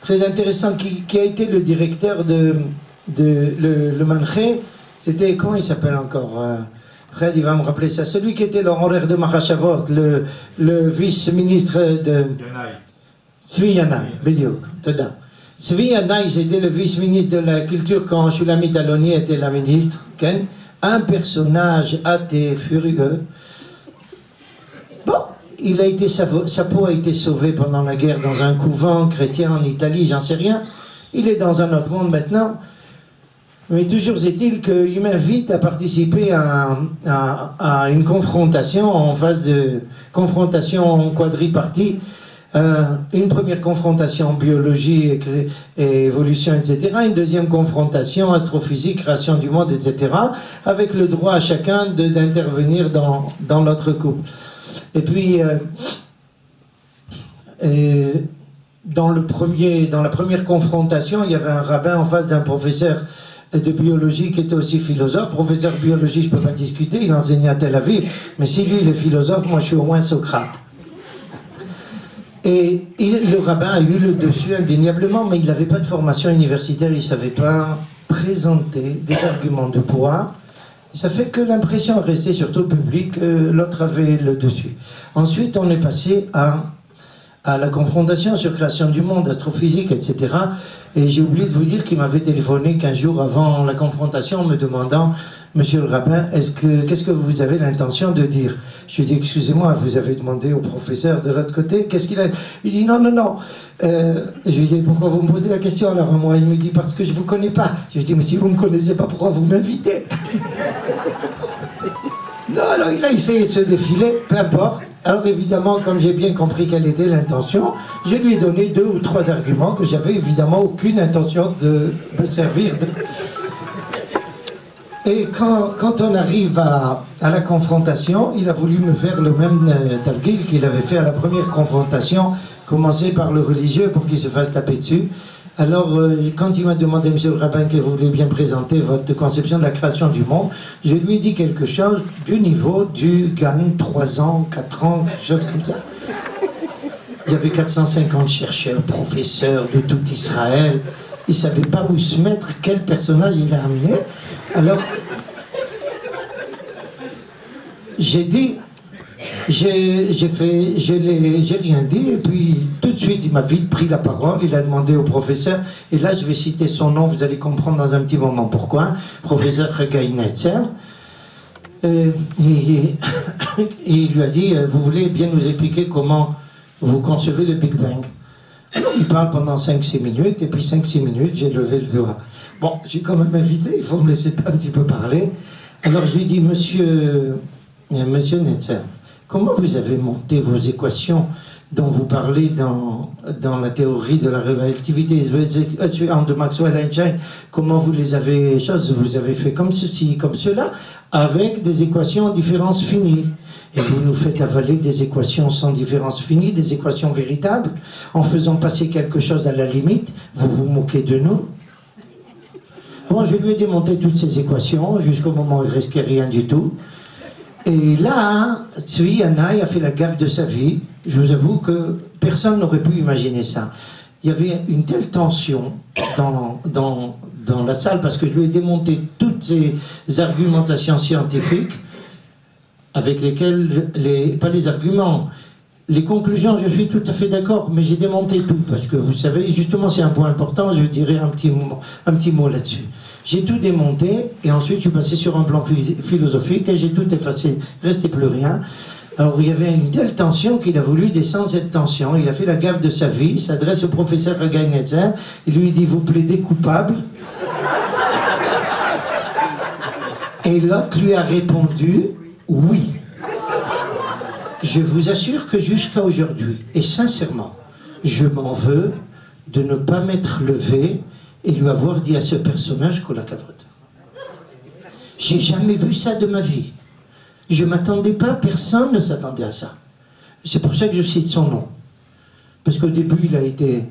A: très intéressant qui a été le directeur le manché. C'était, comment il s'appelle encore Fred, il va me rappeler ça. Celui qui était l'honoraire de Mahashavot, le vice-ministre de... Tzvi Yanai, Bediuk, Toda. Tzvi Yanai, c'était le vice-ministre de la culture quand Shulamit Aloni était la ministre. Ken. Un personnage athée, furieux. Bon, sa peau a été sauvée pendant la guerre dans un couvent chrétien en Italie, j'en sais rien. Il est dans un autre monde maintenant. Mais toujours est-il qu'il m'invite à participer à une confrontation en phase de confrontation quadripartie. Une première confrontation biologie et évolution, etc. Une deuxième confrontation astrophysique, création du monde, etc. Avec le droit à chacun d'intervenir dans l'autre couple. Et puis, dans la première confrontation, il y avait un rabbin en face d'un professeur de biologie qui était aussi philosophe. Professeur de biologie, je ne peux pas discuter, il enseignait à Tel Aviv, mais si lui il est philosophe, moi je suis au moins Socrate. Et le rabbin a eu le dessus indéniablement, mais il n'avait pas de formation universitaire, il ne savait pas présenter des arguments de poids. Ça fait que l'impression est restée sur tout le public, l'autre avait le dessus. Ensuite, on est passé à à la confrontation sur création du monde, astrophysique, etc. Et j'ai oublié de vous dire qu'il m'avait téléphoné 15 jours avant la confrontation en me demandant: Monsieur le rabbin, qu'est-ce que vous avez l'intention de dire? Je lui ai dit: excusez-moi, vous avez demandé au professeur de l'autre côté, qu'est-ce qu'il a? Il dit: non, non, non. Je lui ai dit: pourquoi vous me posez la question alors? Moi, il me dit: parce que je vous connais pas. Je lui ai dit: mais si vous me connaissez pas, pourquoi vous m'invitez? Non, alors il a essayé de se défiler, peu importe. Alors évidemment, comme j'ai bien compris quelle était l'intention, je lui ai donné 2 ou 3 arguments que j'avais évidemment aucune intention de me servir de... Et quand on arrive à la confrontation, il a voulu me faire le même targuil qu'il avait fait à la première confrontation, commencer par le religieux pour qu'il se fasse taper dessus. Alors, quand il m'a demandé: Monsieur le rabbin, que vous voulez bien présenter votre conception de la création du monde, je lui ai dit quelque chose du niveau du GAN, 3 ans, 4 ans, quelque chose comme ça. Il y avait 450 chercheurs, professeurs de tout Israël. Ils ne savaient pas où se mettre, quel personnage il a amené. Alors, j'ai dit, j'ai rien dit, et puis tout de suite, il m'a vite pris la parole, il a demandé au professeur, et là, je vais citer son nom, vous allez comprendre dans un petit moment pourquoi, professeur Haggai Netzer. Il lui a dit: vous voulez bien nous expliquer comment vous concevez le Big Bang? Il parle pendant 5-6 minutes, et puis 5-6 minutes, j'ai levé le doigt. Bon, j'ai quand même invité, il faut me laisser un petit peu parler. Alors je lui dis: Monsieur Netzer, comment vous avez monté vos équations dont vous parlez dans la théorie de la relativité de Maxwell-Einstein? Comment vous les avez vous avez fait comme ceci, comme cela, avec des équations en différence finie. Et vous nous faites avaler des équations sans différence finie, des équations véritables, en faisant passer quelque chose à la limite. Vous vous moquez de nous. Bon, je lui ai démonté toutes ces équations jusqu'au moment où il ne restait rien du tout. Et là, Tzvi Yanaï a fait la gaffe de sa vie. Je vous avoue que personne n'aurait pu imaginer ça. Il y avait une telle tension dans la salle, parce que je lui ai démonté toutes ces argumentations scientifiques avec lesquelles, pas les arguments, les conclusions, je suis tout à fait d'accord, mais j'ai démonté tout, parce que vous savez, justement c'est un point important, je dirais un petit mot là-dessus. J'ai tout démonté, et ensuite je suis passé sur un plan philosophique, et j'ai tout effacé, il ne restait plus rien. Alors il y avait une telle tension qu'il a voulu descendre cette tension, il a fait la gaffe de sa vie, il s'adresse au professeur Haggai Netzer, il lui dit: vous plaidez coupable? Et l'autre lui a répondu: oui. Je vous assure que jusqu'à aujourd'hui, et sincèrement, je m'en veux de ne pas m'être levé et lui avoir dit à ce personnage qu'on la cavote. J'ai jamais vu ça de ma vie. Je m'attendais pas, personne ne s'attendait à ça. C'est pour ça que je cite son nom. Parce qu'au début, il a été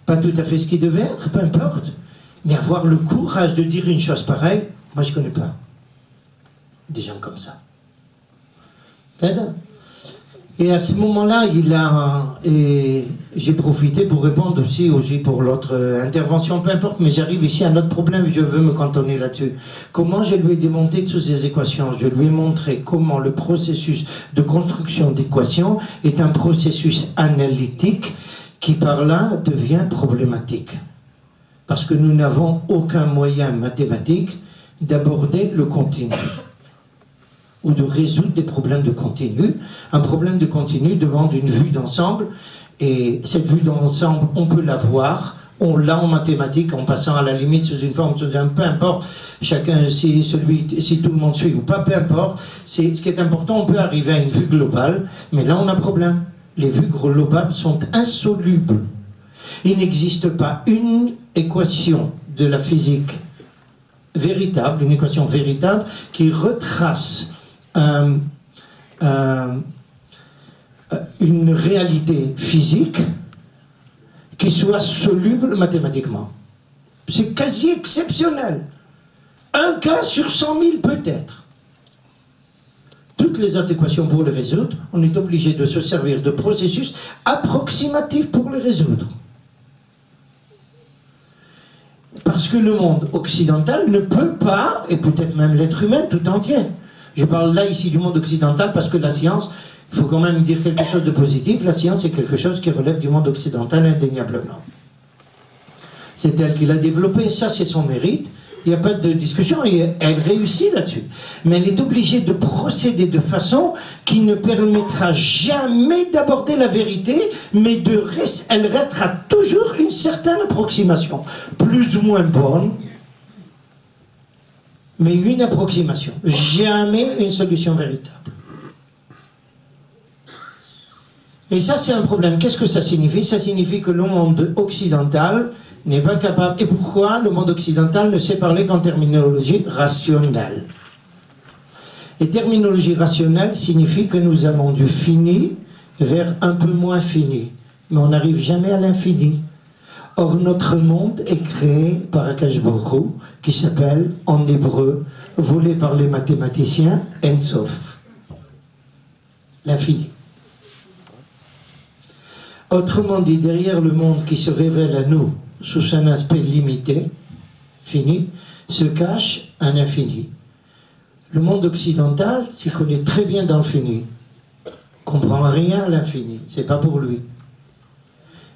A: pas tout à fait ce qu'il devait être, peu importe. Mais avoir le courage de dire une chose pareille, moi je connais pas des gens comme ça. Et à ce moment-là, j'ai profité pour répondre aussi pour l'autre intervention, peu importe, mais j'arrive ici à un autre problème, je veux me cantonner là-dessus. Comment je lui ai démonté toutes ces équations? Je lui ai montré comment le processus de construction d'équations est un processus analytique qui par là devient problématique. Parce que nous n'avons aucun moyen mathématique d'aborder le continu, ou de résoudre des problèmes de continu. Un problème de continu demande une vue d'ensemble, et cette vue d'ensemble, on peut la voir, on l'a en mathématiques, en passant à la limite sous une forme, peu importe, chacun, si tout le monde suit ou pas, peu importe, ce qui est important, on peut arriver à une vue globale, mais là on a un problème. Les vues globales sont insolubles. Il n'existe pas une équation de la physique véritable, une équation véritable qui retrace une réalité physique qui soit soluble mathématiquement. C'est quasi exceptionnel. Un cas sur 100 000 peut-être. Toutes les autres équations pour les résoudre, on est obligé de se servir de processus approximatifs pour les résoudre. Parce que le monde occidental ne peut pas, et peut-être même l'être humain tout entier. Je parle là ici du monde occidental parce que la science, il faut quand même dire quelque chose de positif. La science est quelque chose qui relève du monde occidental indéniablement. C'est elle qui l'a développé, ça c'est son mérite. Il n'y a pas de discussion et elle réussit là-dessus. Mais elle est obligée de procéder de façon qui ne permettra jamais d'aborder la vérité, mais elle restera toujours une certaine approximation, plus ou moins bonne, mais une approximation, jamais une solution véritable. Et ça, c'est un problème. Qu'est-ce que ça signifie? Ça signifie que le monde occidental n'est pas capable. Et pourquoi le monde occidental ne sait parler qu'en terminologie rationnelle? Et terminologie rationnelle signifie que nous allons du fini vers un peu moins fini. Mais on n'arrive jamais à l'infini. Or, notre monde est créé par Akash Baruch Hu, qui s'appelle, en hébreu, volé par les mathématiciens, En Sof. L'infini. Autrement dit, derrière le monde qui se révèle à nous sous un aspect limité, fini, se cache un infini. Le monde occidental s'y connaît très bien dans le fini. Comprend rien à l'infini, c'est pas pour lui.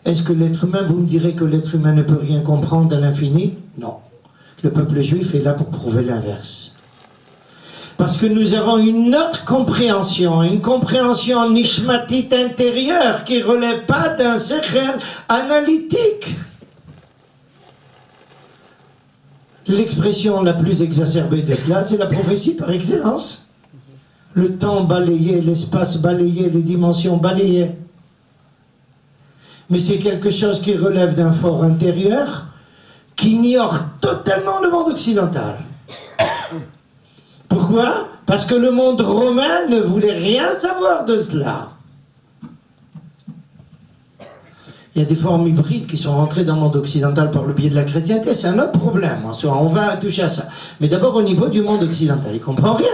A: Est-ce que l'être humain, vous me direz que l'être humain ne peut rien comprendre à l'infini? Non. Le peuple juif est là pour prouver l'inverse. Parce que nous avons une autre compréhension, une compréhension nishmatite intérieure qui ne relève pas d'un sechel analytique. L'expression la plus exacerbée de cela, c'est la prophétie par excellence. Le temps balayé, l'espace balayé, les dimensions balayées. Mais c'est quelque chose qui relève d'un fort intérieur qui ignore totalement le monde occidental. Pourquoi? Parce que le monde romain ne voulait rien savoir de cela. Il y a des formes hybrides qui sont rentrées dans le monde occidental par le biais de la chrétienté, c'est un autre problème en soi, on va toucher à ça. Mais d'abord au niveau du monde occidental, il ne comprend rien.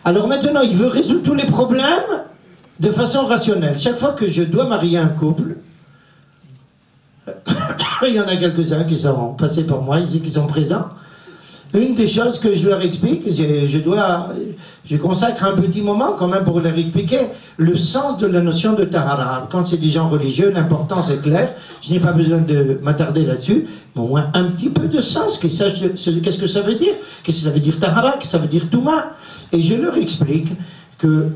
A: Alors maintenant, il veut résoudre tous les problèmes de façon rationnelle. Chaque fois que je dois marier un couple, il y en a quelques-uns qui sont passés par moi ici, qui sont présents. Une des choses que je leur explique, je consacre un petit moment quand même pour leur expliquer le sens de la notion de tahara. Quand c'est des gens religieux, l'importance est claire. Je n'ai pas besoin de m'attarder là-dessus, mais au moins un petit peu de sens, qu'ils sachent qu'est-ce que ça veut dire, qu'est-ce que ça veut dire tahara, qu'est-ce que ça veut dire touma. Et je leur explique que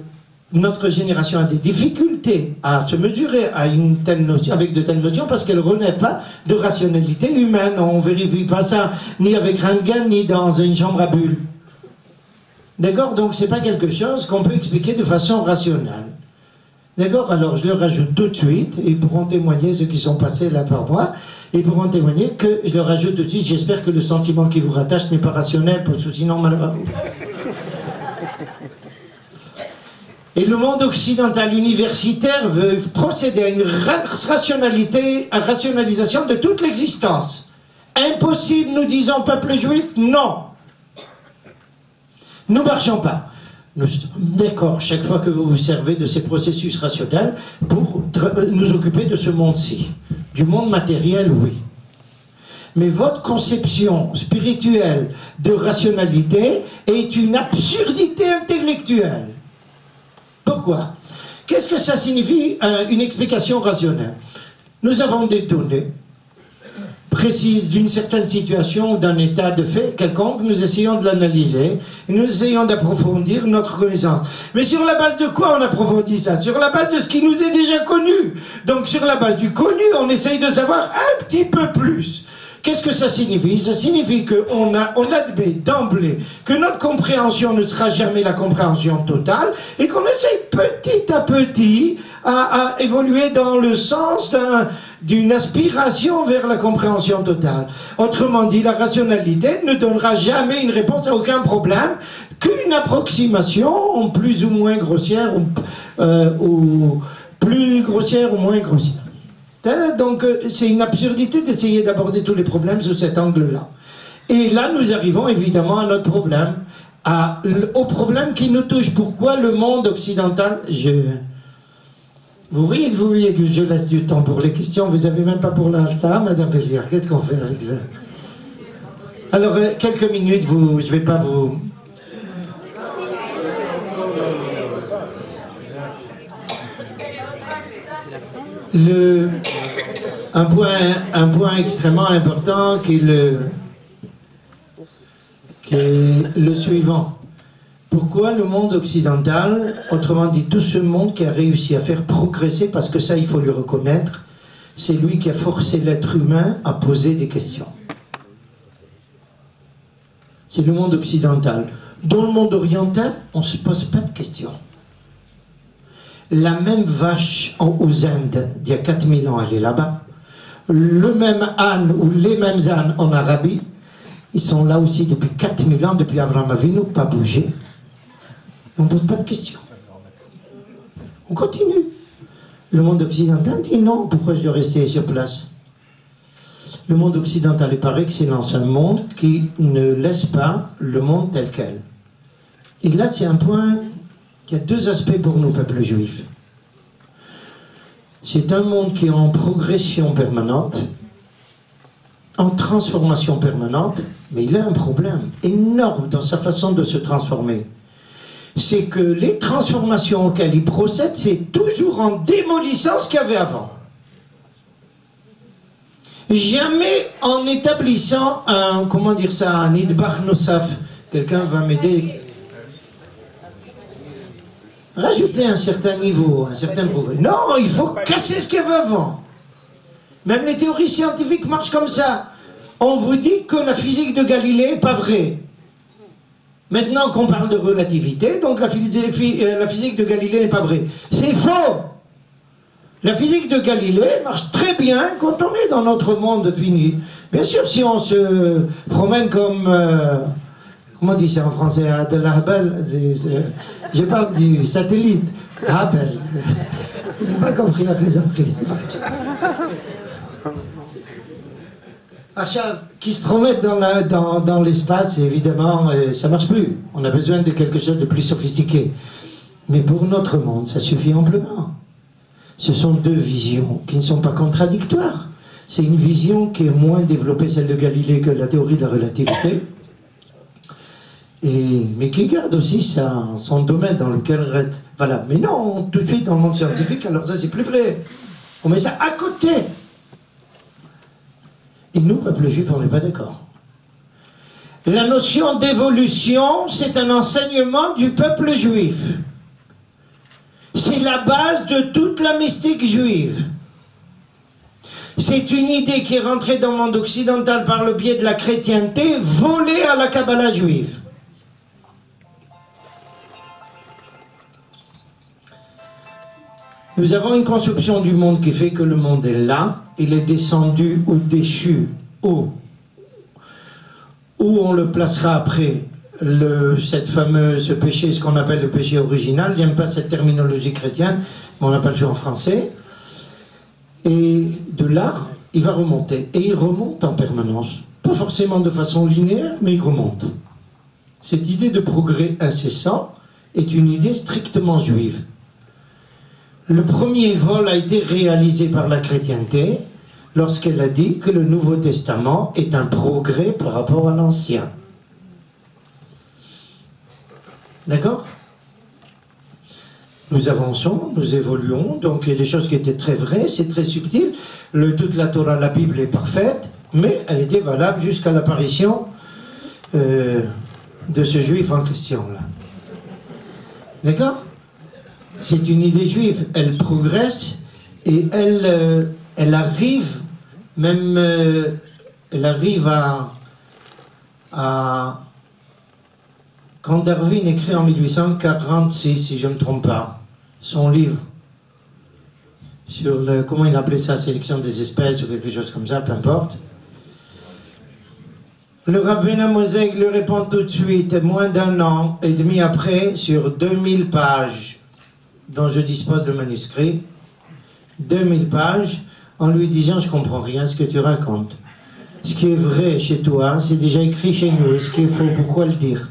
A: notre génération a des difficultés à se mesurer à une telle notion, avec de telles notions parce qu'elles ne relèvent pas de rationalité humaine. On ne vérifie pas ça ni avec Röntgen ni dans une chambre à bulles. D'accord? Donc c'est pas quelque chose qu'on peut expliquer de façon rationnelle. D'accord? Alors je leur rajoute tout de suite, et ils pourront témoigner, ceux qui sont passés là par moi, ils pourront témoigner que je leur rajoute tout de suite, j'espère que le sentiment qui vous rattache n'est pas rationnel, parce que sinon malheureusement. Et le monde occidental universitaire veut procéder à une rationalisation de toute l'existence. Impossible, nous disons, peuple juif, non. Nous ne marchons pas. Nous sommes d'accord, chaque fois que vous vous servez de ces processus rationnels pour nous occuper de ce monde-ci. Du monde matériel, oui. Mais votre conception spirituelle de rationalité est une absurdité intellectuelle. Pourquoi? Qu'est-ce que ça signifie une explication rationnelle? Nous avons des données précises d'une certaine situation ou d'un état de fait quelconque, nous essayons de l'analyser, et nous essayons d'approfondir notre connaissance. Mais sur la base de quoi on approfondit ça? Sur la base de ce qui nous est déjà connu. Donc sur la base du connu, on essaye de savoir un petit peu plus. Qu'est-ce que ça signifie? Ça signifie qu'on admet d'emblée que notre compréhension ne sera jamais la compréhension totale et qu'on essaye petit à petit à évoluer dans le sens d'une aspiration vers la compréhension totale. Autrement dit, la rationalité ne donnera jamais une réponse à aucun problème qu'une approximation plus ou moins grossière ou plus grossière ou moins grossière. Donc c'est une absurdité d'essayer d'aborder tous les problèmes sous cet angle-là. Et là, nous arrivons évidemment à notre problème, au problème qui nous touche. Pourquoi le monde occidental... Vous voyez que vous voulez que je laisse du temps pour les questions, vous n'avez même pas pour ça, Madame Béliard. Qu'est-ce qu'on fait avec ça? Alors, quelques minutes, je ne vais pas vous... Un point extrêmement important qui est le suivant. Pourquoi le monde occidental, autrement dit tout ce monde qui a réussi à faire progresser, parce que ça il faut lui reconnaître, c'est lui qui a forcé l'être humain à poser des questions. C'est le monde occidental. Dans le monde oriental, on ne se pose pas de questions. La même vache aux Indes d'il y a 4000 ans, elle est là-bas. Le même âne ou les mêmes ânes en Arabie, ils sont là aussi depuis 4000 ans, depuis Abraham Avinu, pas bougé. On ne pose pas de questions. On continue. Le monde occidental dit non, pourquoi je dois rester sur place? Le monde occidental est par excellence un monde qui ne laisse pas le monde tel quel. Et là, c'est un point qui a deux aspects pour nous, peuple juif. C'est un monde qui est en progression permanente, en transformation permanente, mais il a un problème énorme dans sa façon de se transformer. C'est que les transformations auxquelles il procède, c'est toujours en démolissant ce qu'il y avait avant. Jamais en établissant un, comment dire ça, un idbach nosaf. Quelqu'un va m'aider. Rajouter un certain niveau, un certain progrès. Non, il faut casser ce qu'il y avait avant. Même les théories scientifiques marchent comme ça. On vous dit que la physique de Galilée n'est pas vraie. Maintenant qu'on parle de relativité, donc la physique de Galilée n'est pas vraie. C'est faux. La physique de Galilée marche très bien quand on est dans notre monde fini. Bien sûr, si on se promène comme... comment on dit ça en français? De la Hubble, je parle du satellite. Hubble. Je n'ai pas compris la plaisanterie. Qui se promettent dans l'espace, évidemment, ça ne marche plus. On a besoin de quelque chose de plus sophistiqué. Mais pour notre monde, ça suffit amplement. Ce sont deux visions qui ne sont pas contradictoires. C'est une vision qui est moins développée, celle de Galilée, que la théorie de la relativité. Mais qui garde aussi son domaine dans lequel il reste. Voilà. Mais non, tout de suite dans le monde scientifique, alors ça c'est plus vrai. On met ça à côté. Et nous, peuple juif, on n'est pas d'accord. La notion d'évolution, c'est un enseignement du peuple juif. C'est la base de toute la mystique juive. C'est une idée qui est rentrée dans le monde occidental par le biais de la chrétienté, volée à la Kabbalah juive. Nous avons une conception du monde qui fait que le monde est là, il est descendu ou déchu, où on le placera après, cette fameuse péché, ce qu'on appelle le péché original. J'aime pas cette terminologie chrétienne, mais on appelle ça en français. Et de là, il va remonter. Et il remonte en permanence. Pas forcément de façon linéaire, mais il remonte. Cette idée de progrès incessant est une idée strictement juive. Le premier vol a été réalisé par la chrétienté lorsqu'elle a dit que le Nouveau Testament est un progrès par rapport à l'Ancien. D'accord? Nous avançons, nous évoluons, donc il y a des choses qui étaient très vraies, c'est très subtil. Toute la Torah, la Bible est parfaite, mais elle était valable jusqu'à l'apparition de ce juif en question là. D'accord? C'est une idée juive, elle progresse et elle arrive même, elle arrive à quand Darwin écrit en 1846, si je ne me trompe pas, son livre sur comment il appelait ça, sélection des espèces ou quelque chose comme ça, peu importe. Le rabbin Mosek lui répond tout de suite, moins d'un an et demi après, sur 2000 pages dont je dispose de manuscrits, 2000 pages, en lui disant « Je comprends rien à ce que tu racontes. Ce qui est vrai chez toi, c'est déjà écrit chez nous. Et ce qui est faux, pourquoi le dire ?»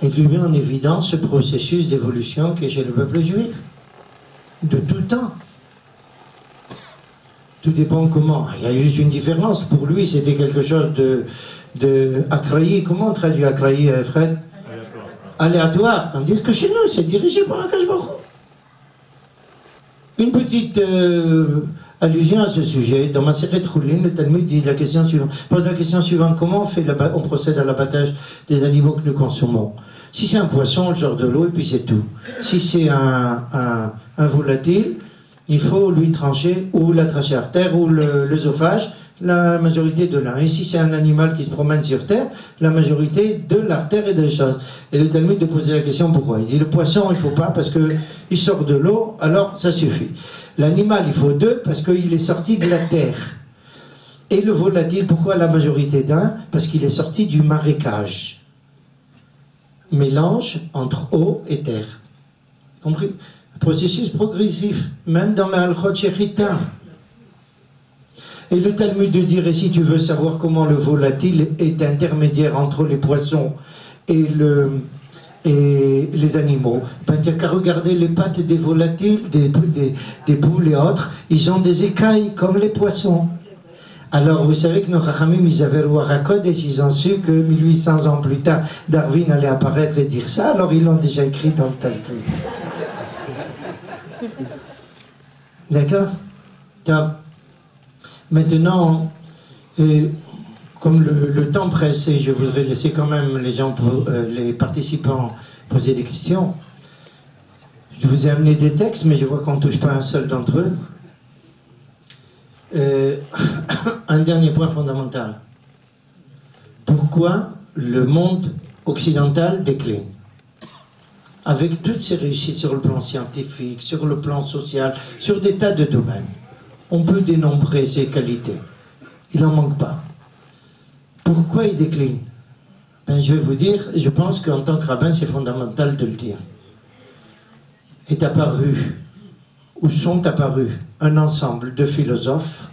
A: Et lui met en évidence ce processus d'évolution qui est chez le peuple juif, de tout temps. Tout dépend comment. Il y a juste une différence. Pour lui, c'était quelque chose de akraï. Comment on traduit akraï, Fred? aléatoire, tandis que chez nous, c'est dirigé par un Baruch Hu. Une petite allusion à ce sujet. Dans ma série de Choulin, le Talmud dit pose la question suivante. Comment on procède à l'abattage des animaux que nous consommons? Si c'est un poisson, on le sort de l'eau et puis c'est tout. Si c'est un volatile, il faut lui trancher ou la trachée artère ou l'œsophage, la majorité de l'un. Et si c'est un animal qui se promène sur terre, la majorité de l'artère et des choses. Et le Talmud de poser la question pourquoi. Il dit le poisson, il faut pas parce qu'il sort de l'eau, alors ça suffit. L'animal, il faut deux parce qu'il est sorti de la terre. Et le volatile, pourquoi la majorité d'un? Parce qu'il est sorti du marécage. Mélange entre eau et terre. Compris? Processus progressif, même dans la Halchot Shechita. Et le Talmud de dire, et si tu veux savoir comment le volatile est intermédiaire entre les poissons et les animaux, ben tu n'as qu'à regarder les pattes des volatiles, des poules et autres, ils ont des écailles comme les poissons. Alors vous savez que nos Chachamim, ils avaient le Ruach HaKodesh, ils ont su que 1800 ans plus tard, Darwin allait apparaître et dire ça, alors ils l'ont déjà écrit dans le Talmud. D'accord? Maintenant, comme le temps presse, je voudrais laisser quand même les participants poser des questions. Je vous ai amené des textes, mais je vois qu'on ne touche pas un seul d'entre eux. Un dernier point fondamental. Pourquoi le monde occidental décline? Avec toutes ses réussites sur le plan scientifique, sur le plan social, sur des tas de domaines. On peut dénombrer ses qualités. Il n'en manque pas. Pourquoi il décline? Ben, je vais vous dire, je pense qu'en tant que rabbin, c'est fondamental de le dire. Est apparu, ou sont apparus, un ensemble de philosophes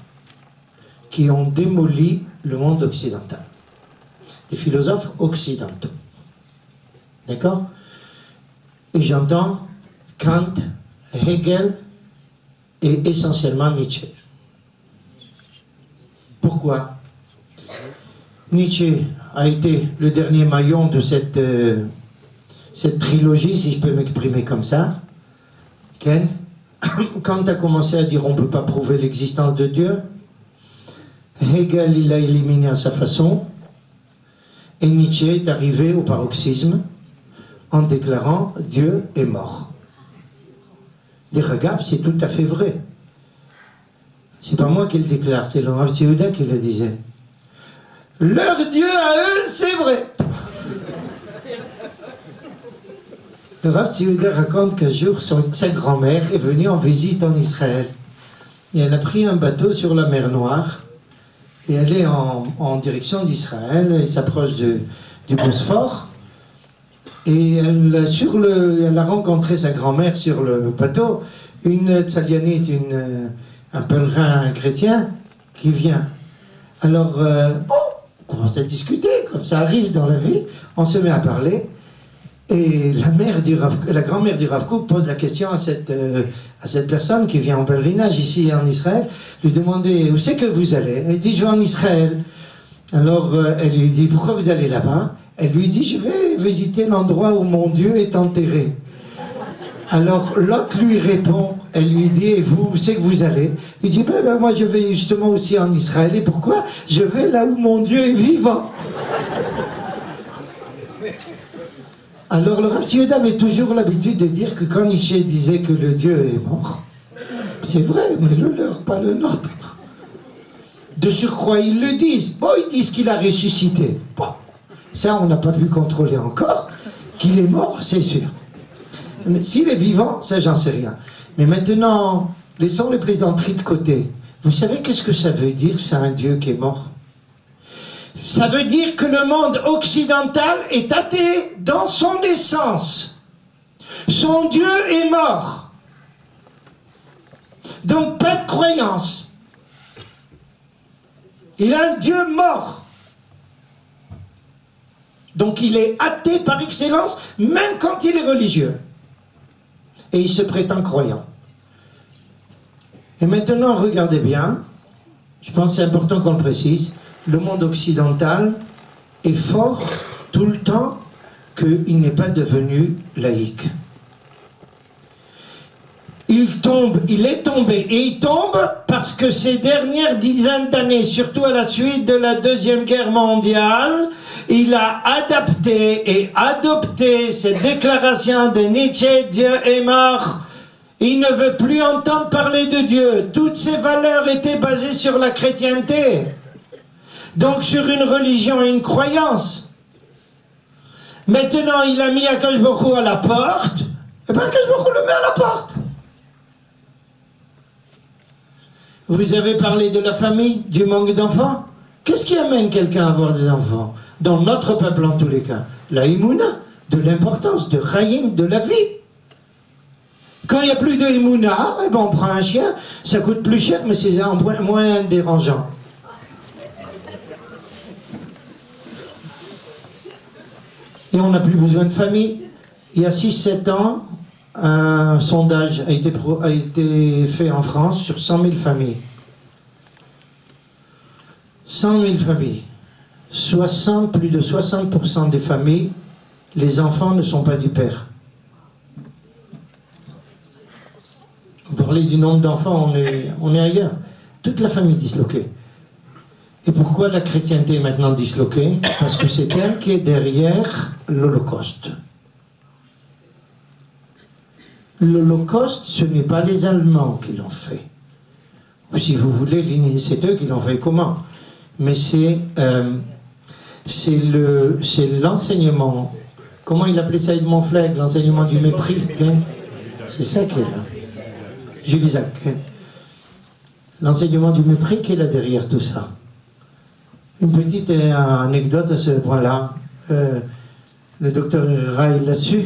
A: qui ont démoli le monde occidental. Des philosophes occidentaux. D'accord? Et j'entends Kant, Hegel et essentiellement Nietzsche. Pourquoi? Nietzsche a été le dernier maillon de cette trilogie, si je peux m'exprimer comme ça. Kant a commencé à dire on ne peut pas prouver l'existence de Dieu. Hegel, il l'a éliminé à sa façon. Et Nietzsche est arrivé au paroxysme en déclarant Dieu est mort. Des regards, c'est tout à fait vrai. C'est pas moi qui le déclare, c'est le Rav Tzvi qui le disait. Leur Dieu à eux, c'est vrai. Le Rav Tzvi raconte qu'un jour, sa grand-mère est venue en visite en Israël. Et elle a pris un bateau sur la mer Noire. Et elle est en direction d'Israël. Elle s'approche du Bosphore. Et elle a rencontré sa grand-mère sur le bateau, une tzalianite, un pèlerin chrétien qui vient. Alors, on commence à discuter, comme ça arrive dans la vie, on se met à parler, et la grand-mère du Rav Kook pose la question à cette personne qui vient en pèlerinage ici en Israël, lui demander où c'est que vous allez. Elle dit je vais en Israël. Alors elle lui dit pourquoi vous allez là-bas? Elle lui dit je vais visiter l'endroit où mon Dieu est enterré. Alors l'autre lui répond, elle lui dit et vous, où c'est que vous allez? Il dit ben, moi je vais justement aussi en Israël. Et pourquoi? Je vais là où mon Dieu est vivant. Alors le Rav Tzvi avait toujours l'habitude de dire que quand Nietzsche disait que le Dieu est mort, c'est vrai, mais le leur, pas le nôtre. De surcroît, ils le disent. Bon, ils disent qu'il a ressuscité. Bon, ça, on n'a pas pu contrôler encore. Qu'il est mort, c'est sûr. Mais s'il est vivant, ça, j'en sais rien. Mais maintenant, laissons les plaisanteries de côté. Vous savez qu'est-ce que ça veut dire, c'est un Dieu qui est mort? Ça veut dire que le monde occidental est athée dans son essence. Son Dieu est mort. Donc pas de croyance. Il a un Dieu mort. Donc il est athée par excellence, même quand il est religieux. Et il se prétend croyant. Et maintenant, regardez bien, je pense que c'est important qu'on le précise, le monde occidental est fort tout le temps qu'il n'est pas devenu laïque. Il est tombé, et il tombe parce que ces dernières dizaines d'années, surtout à la suite de la Deuxième Guerre mondiale, il a adapté et adopté cette déclaration de Nietzsche, Dieu est mort. Il ne veut plus entendre parler de Dieu. Toutes ses valeurs étaient basées sur la chrétienté. Donc sur une religion et une croyance. Maintenant, il a mis Akash Baruch Hu à la porte. Et bien Akash Baruch Hu le met à la porte. Vous avez parlé de la famille, du manque d'enfants. Qu'est-ce qui amène quelqu'un à avoir des enfants? Dans notre peuple en tous les cas. La Imouna, de l'importance, de Rahim, de la vie. Quand il n'y a plus de Imouna, eh ben on prend un chien, ça coûte plus cher, mais c'est moins dérangeant. Et on n'a plus besoin de famille. Il y a 6-7 ans, un sondage a été fait en France sur 100 000 familles. 100 000 familles. Plus de 60% des familles, les enfants ne sont pas du père. Vous parlez du nombre d'enfants, on est ailleurs. Toute la famille disloquée. Et pourquoi la chrétienté est maintenant disloquée? Parce que c'est elle qui est derrière l'Holocauste. L'Holocauste, ce n'est pas les Allemands qui l'ont fait. Ou si vous voulez, c'est eux qui l'ont fait. Comment? Mais c'est l'enseignement. Comment il appelait ça Edmond Flegg? L'enseignement du mépris. Hein? C'est ça qui est là. Jules Isaac. Hein? L'enseignement du mépris qui est là derrière tout ça. Une petite anecdote à ce point-là. Le docteur Ray l'a su.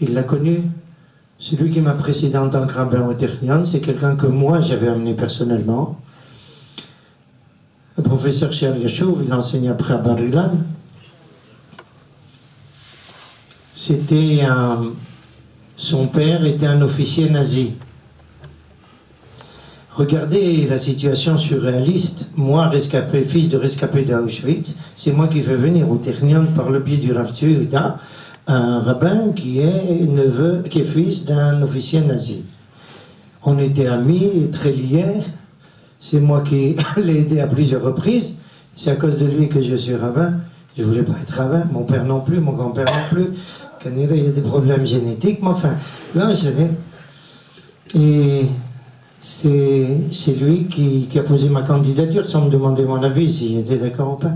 A: Il l'a connu. Celui qui m'a précédé en tant que rabbin au Technion, c'est quelqu'un que moi j'avais amené personnellement. Le professeur Sheal Yashuv, il enseignait après à Bar Ilan. Son père était un officier nazi. Regardez la situation surréaliste. Moi, fils de rescapé d'Auschwitz, c'est moi qui fais venir au Technion par le biais du Rav Tzvi Yehuda un rabbin qui est fils d'un officier nazi. On était amis et très liés. C'est moi qui l'ai aidé à plusieurs reprises. C'est à cause de lui que je suis rabbin. Je ne voulais pas être rabbin. Mon père non plus, mon grand-père non plus. Il y a des problèmes génétiques. Mais enfin, là, et c'est lui qui a posé ma candidature sans me demander mon avis, si j'étais d'accord ou pas.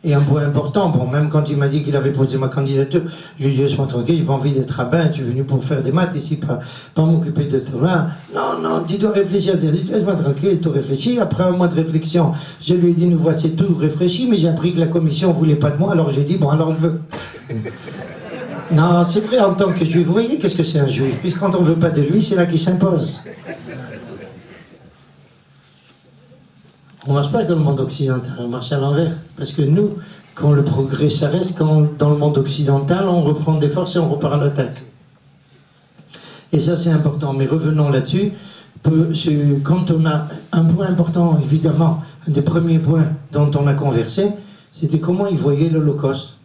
A: Et un point important, bon, même quand il m'a dit qu'il avait posé ma candidature, je lui ai dit, laisse-moi tranquille, j'ai pas envie d'être rabbin, je suis venu pour faire des maths ici, pas m'occuper de Torah. Non, tu dois réfléchir, laisse-moi tranquille, tout réfléchi. Après un mois de réflexion, je lui ai dit, nous voici tout réfléchi, mais j'ai appris que la commission voulait pas de moi, alors j'ai dit, bon, alors je veux. Non, c'est vrai, en tant que juif, vous voyez qu'est-ce que c'est un juif? Puisque quand on veut pas de lui, c'est là qu'il s'impose. On ne marche pas dans le monde occidental, on marche à l'envers. Parce que nous, quand le progrès s'arrête, quand dans le monde occidental, on reprend des forces et on repart à l'attaque. Et ça, c'est important. Mais revenons là-dessus. Quand on a un point important, évidemment, un des premiers points dont on a conversé, c'était comment il voyait l'Holocauste.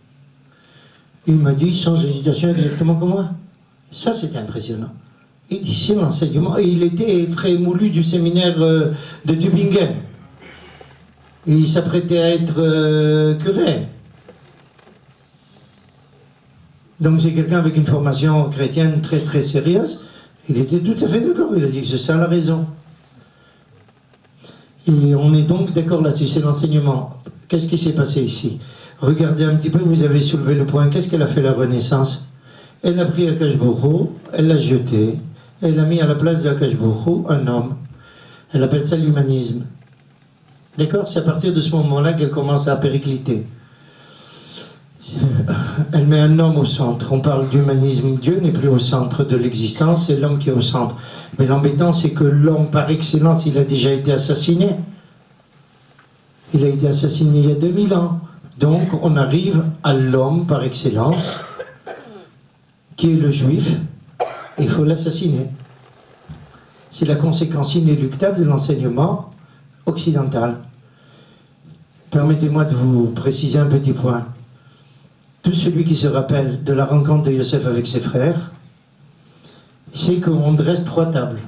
A: Il m'a dit, sans hésitation, exactement comme moi. Ça, c'était impressionnant. Il dit, c'est l'enseignement. Et il était frère moulu du séminaire de Tübingen. Et il s'apprêtait à être curé. Donc c'est quelqu'un avec une formation chrétienne très très sérieuse. Il était tout à fait d'accord. Il a dit que c'est ça la raison. Et on est donc d'accord là-dessus. C'est l'enseignement. Qu'est-ce qui s'est passé ici? Regardez un petit peu, vous avez soulevé le point. Qu'est-ce qu'elle a fait la Renaissance? Elle a pris Akash Baruch Hu, elle l'a jeté. Elle a mis à la place de Akash Baruch Hu un homme. Elle appelle ça l'humanisme. D'accord? C'est à partir de ce moment-là qu'elle commence à péricliter. Elle met un homme au centre. On parle d'humanisme. Dieu n'est plus au centre de l'existence, c'est l'homme qui est au centre. Mais l'embêtant, c'est que l'homme, par excellence, il a déjà été assassiné. Il a été assassiné il y a 2000 ans. Donc, on arrive à l'homme par excellence, qui est le juif, et il faut l'assassiner. C'est la conséquence inéluctable de l'enseignement occidental. permettez-moi de vous préciser un petit point. Tout celui qui se rappelle de la rencontre de Yosef avec ses frères, sait qu'on dresse 3 tables.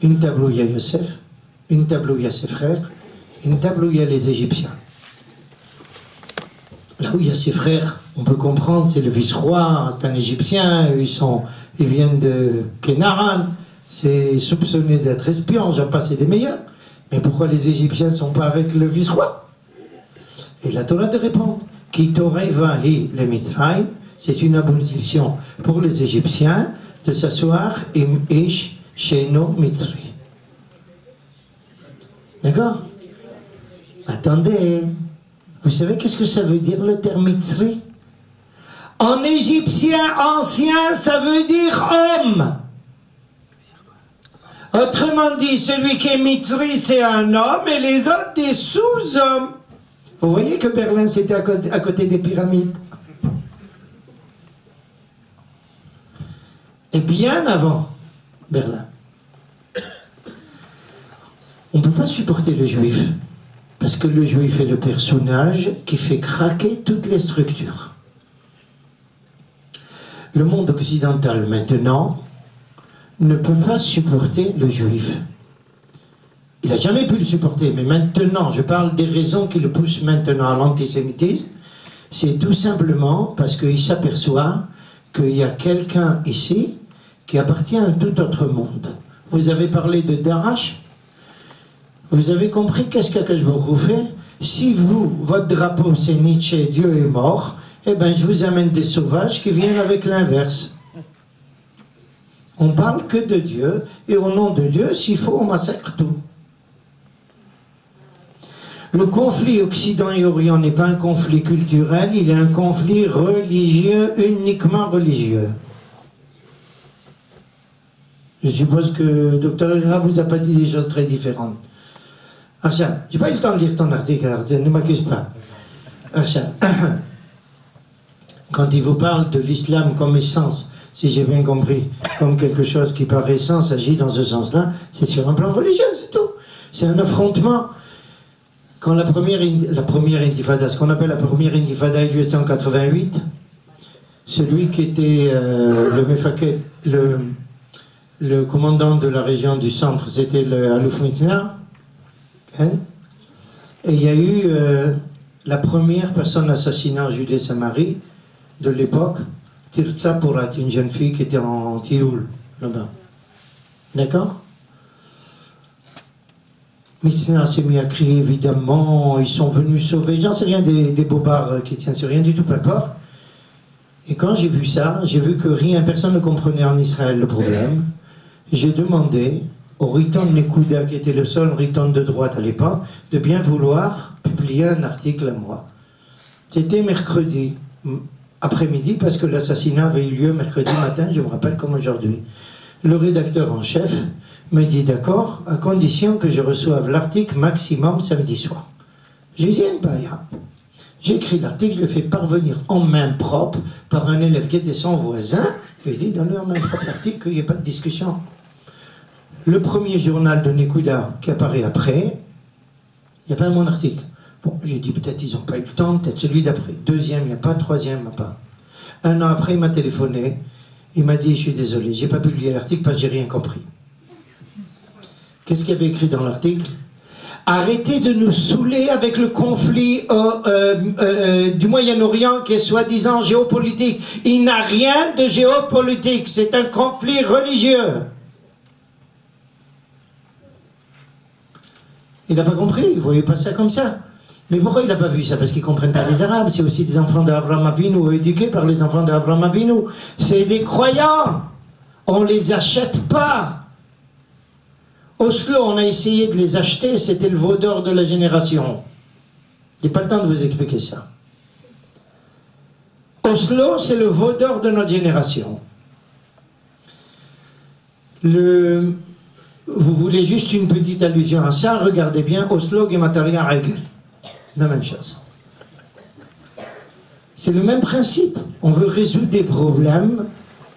A: Une table où il y a Yosef, une table où il y a ses frères, une table où il y a les Égyptiens. Là où il y a ses frères, on peut comprendre, c'est le vice-roi, c'est un Égyptien, ils viennent de Kenaran, c'est soupçonné d'être espion, j'en passe, c'est des meilleurs. Mais pourquoi les Égyptiens ne sont pas avec le vice-roi? Et la Torah de répondre, Ki Torevahi le Mitzrayim, c'est une abolition pour les Égyptiens de s'asseoir im ish sheno mitzri. D'accord? Attendez, vous savez qu'est-ce que ça veut dire le terme mitzri? En égyptien ancien, ça veut dire homme. Autrement dit, celui qui est mitzri, c'est un homme et les autres des sous-hommes. Vous voyez que Berlin, c'était à côté des pyramides. Et bien avant Berlin. On ne peut pas supporter le juif, parce que le juif est le personnage qui fait craquer toutes les structures. Le monde occidental maintenant ne peut pas supporter le juif. Il n'a jamais pu le supporter, mais maintenant, je parle des raisons qui le poussent maintenant à l'antisémitisme, c'est tout simplement parce qu'il s'aperçoit qu'il y a quelqu'un ici qui appartient à un tout autre monde. Vous avez parlé de Darash. Vous avez compris qu'est-ce qu'Akadosh Baruch Hu fait? Si vous, votre drapeau c'est Nietzsche, Dieu est mort, eh bien je vous amène des sauvages qui viennent avec l'inverse. On parle que de Dieu, et au nom de Dieu, s'il faut, on massacre tout. Le conflit Occident et Orient n'est pas un conflit culturel, il est un conflit religieux, uniquement religieux. Je suppose que Dr. Hira vous a pas dit des choses très différentes. Archad, j'ai pas eu le temps de lire ton article, ne m'accuse pas. Archad, quand il vous parle de l'islam comme essence, si j'ai bien compris, comme quelque chose qui par essence agit dans ce sens-là, c'est sur un plan religieux, c'est tout. C'est un affrontement. Quand la première intifada, ce qu'on appelle la première intifada a eu lieu en 1988, celui qui était le commandant de la région du centre, c'était le Alouf Mitzna. Hein? Et il y a eu la première personne assassinée en Judée-Samarie de l'époque, Tirza Porat, une jeune fille qui était en Tioul, là-bas. D'accord? Mitzna s'est mis à crier, évidemment, ils sont venus sauver, j'en sais rien des bobards qui tiennent sur rien du tout, peu importe. Et quand j'ai vu ça, j'ai vu que personne ne comprenait en Israël le problème. J'ai demandé au Riton Nekuda, qui était le seul Riton de droite à l'époque, de bien vouloir publier un article à moi. C'était mercredi après-midi, parce que l'assassinat avait eu lieu mercredi matin, je me rappelle comme aujourd'hui. Le rédacteur en chef me dit d'accord, à condition que je reçoive l'article maximum samedi soir. J'ai dit, j'écris l'article, je le fais parvenir en main propre par un élève qui était son voisin. Je lui ai dit, donne-le en main propre l'article, qu'il n'y ait pas de discussion. Le premier journal de Nekuda qui apparaît après, il n'y a pas mon article. Bon, j'ai dit peut-être ils n'ont pas eu le temps, peut-être celui d'après. Deuxième, il n'y a pas. Troisième, il n'y a pas. Un an après, il m'a téléphoné. Il m'a dit, je suis désolé, j'ai pas publié l'article parce que j'ai rien compris. Qu'est-ce qu'il y avait écrit dans l'article? Arrêtez de nous saouler avec le conflit du Moyen-Orient qui est soi-disant géopolitique. Il n'a rien de géopolitique, c'est un conflit religieux. Il n'a pas compris, il ne voyait pas ça comme ça. Mais pourquoi il n'a pas vu ça? Parce qu'ils ne comprennent pas les Arabes, c'est aussi des enfants d'Abraham Avinu, éduqués par les enfants d'Abraham Avinu. C'est des croyants, on ne les achète pas. Oslo, on a essayé de les acheter, c'était le veau d'or de la génération. Je n'ai pas le temps de vous expliquer ça. Oslo, c'est le veau d'or de notre génération. Vous voulez juste une petite allusion à ça, regardez bien Oslo Gemataria Hegel. La même chose. C'est le même principe. On veut résoudre des problèmes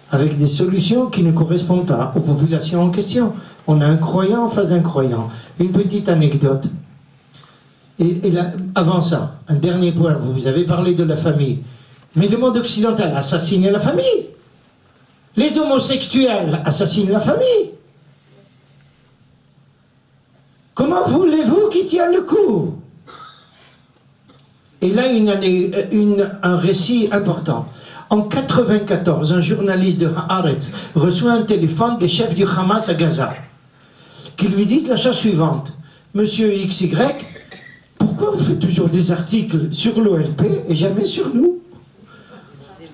A: avec des solutions qui ne correspondent pas aux populations en question. On a un croyant en face d'un croyant. Une petite anecdote. Et là, avant ça, un dernier point, vous avez parlé de la famille. Mais le monde occidental assassine la famille. Les homosexuels assassinent la famille. Comment voulez-vous qu'ils tiennent le coup? Et là, un récit important. En 1994, un journaliste de Haaretz reçoit un téléphone des chefs du Hamas à Gaza, qui lui disent la chose suivante. Monsieur XY, pourquoi vous faites toujours des articles sur l'OLP et jamais sur nous?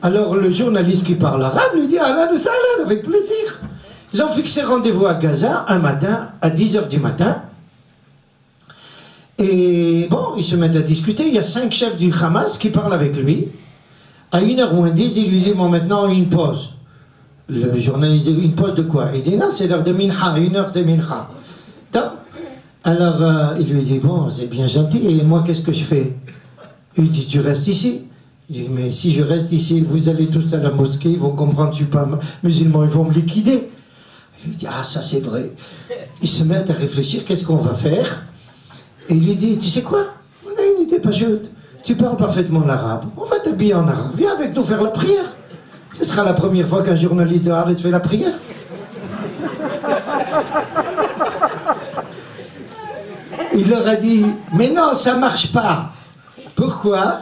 A: Alors le journaliste qui parle arabe lui dit Ahlan wa sahlan, avec plaisir. Ils ont fixé rendez-vous à Gaza un matin à 10h du matin. Et bon, ils se mettent à discuter. Il y a 5 chefs du Hamas qui parlent avec lui. À 1h moins 10, il lui dit bon, maintenant une pause. Le journaliste dit une pause de quoi? Il dit non, c'est l'heure de Minha, 1h c'est Minha. Alors il lui dit bon, c'est bien gentil, et moi qu'est-ce que je fais? Il dit tu restes ici. Il dit mais si je reste ici, vous allez tous à la mosquée, ils vont comprendre que je ne suis pas musulman, ils vont me liquider. Il lui dit ah ça c'est vrai. Il se met à réfléchir, qu'est-ce qu'on va faire? Et il lui dit tu sais quoi? On a une idée pachoute. Tu parles parfaitement l'arabe, on va t'habiller en arabe, viens avec nous faire la prière. Ce sera la première fois qu'un journaliste de Haaretz fait la prière. Il leur a dit mais non, ça marche pas. Pourquoi?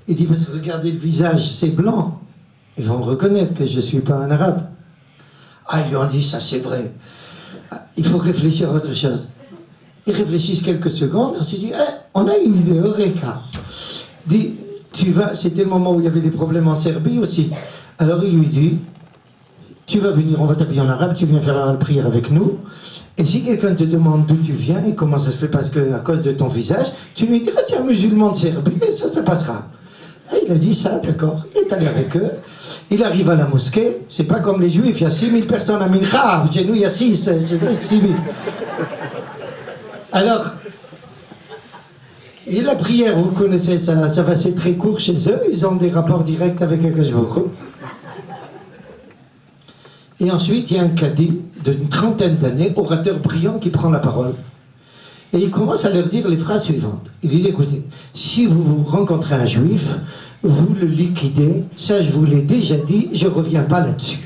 A: Il dit parce que regardez le visage, c'est blanc. Ils vont reconnaître que je ne suis pas un arabe. Ah, ils lui ont dit ça c'est vrai. Il faut réfléchir à autre chose. Ils réfléchissent quelques secondes, on s'est dit on a une idée, Eureka. Dit tu vas, c'était le moment où il y avait des problèmes en Serbie aussi. Alors il lui dit tu vas venir, on va t'habiller en arabe, tu viens faire la prière avec nous. Et si quelqu'un te demande d'où tu viens et comment ça se fait parce que à cause de ton visage, tu lui diras tiens musulman de Serbie et ça passera. Et il a dit ça, d'accord. Il est allé avec eux. Il arrive à la mosquée. C'est pas comme les juifs, il y a 6000 personnes à Mincha. Chez nous, il y a 6000. Alors, et la prière, vous connaissez, ça va, c'est très court chez eux. Ils ont des rapports directs avec Akash Baruch Hu. Et ensuite, il y a un cadi d'une trentaine d'années, orateur brillant, qui prend la parole. Et il commence à leur dire les phrases suivantes. Il dit, écoutez, si vous rencontrez un juif, vous le liquidez, ça je vous l'ai déjà dit, je ne reviens pas là-dessus.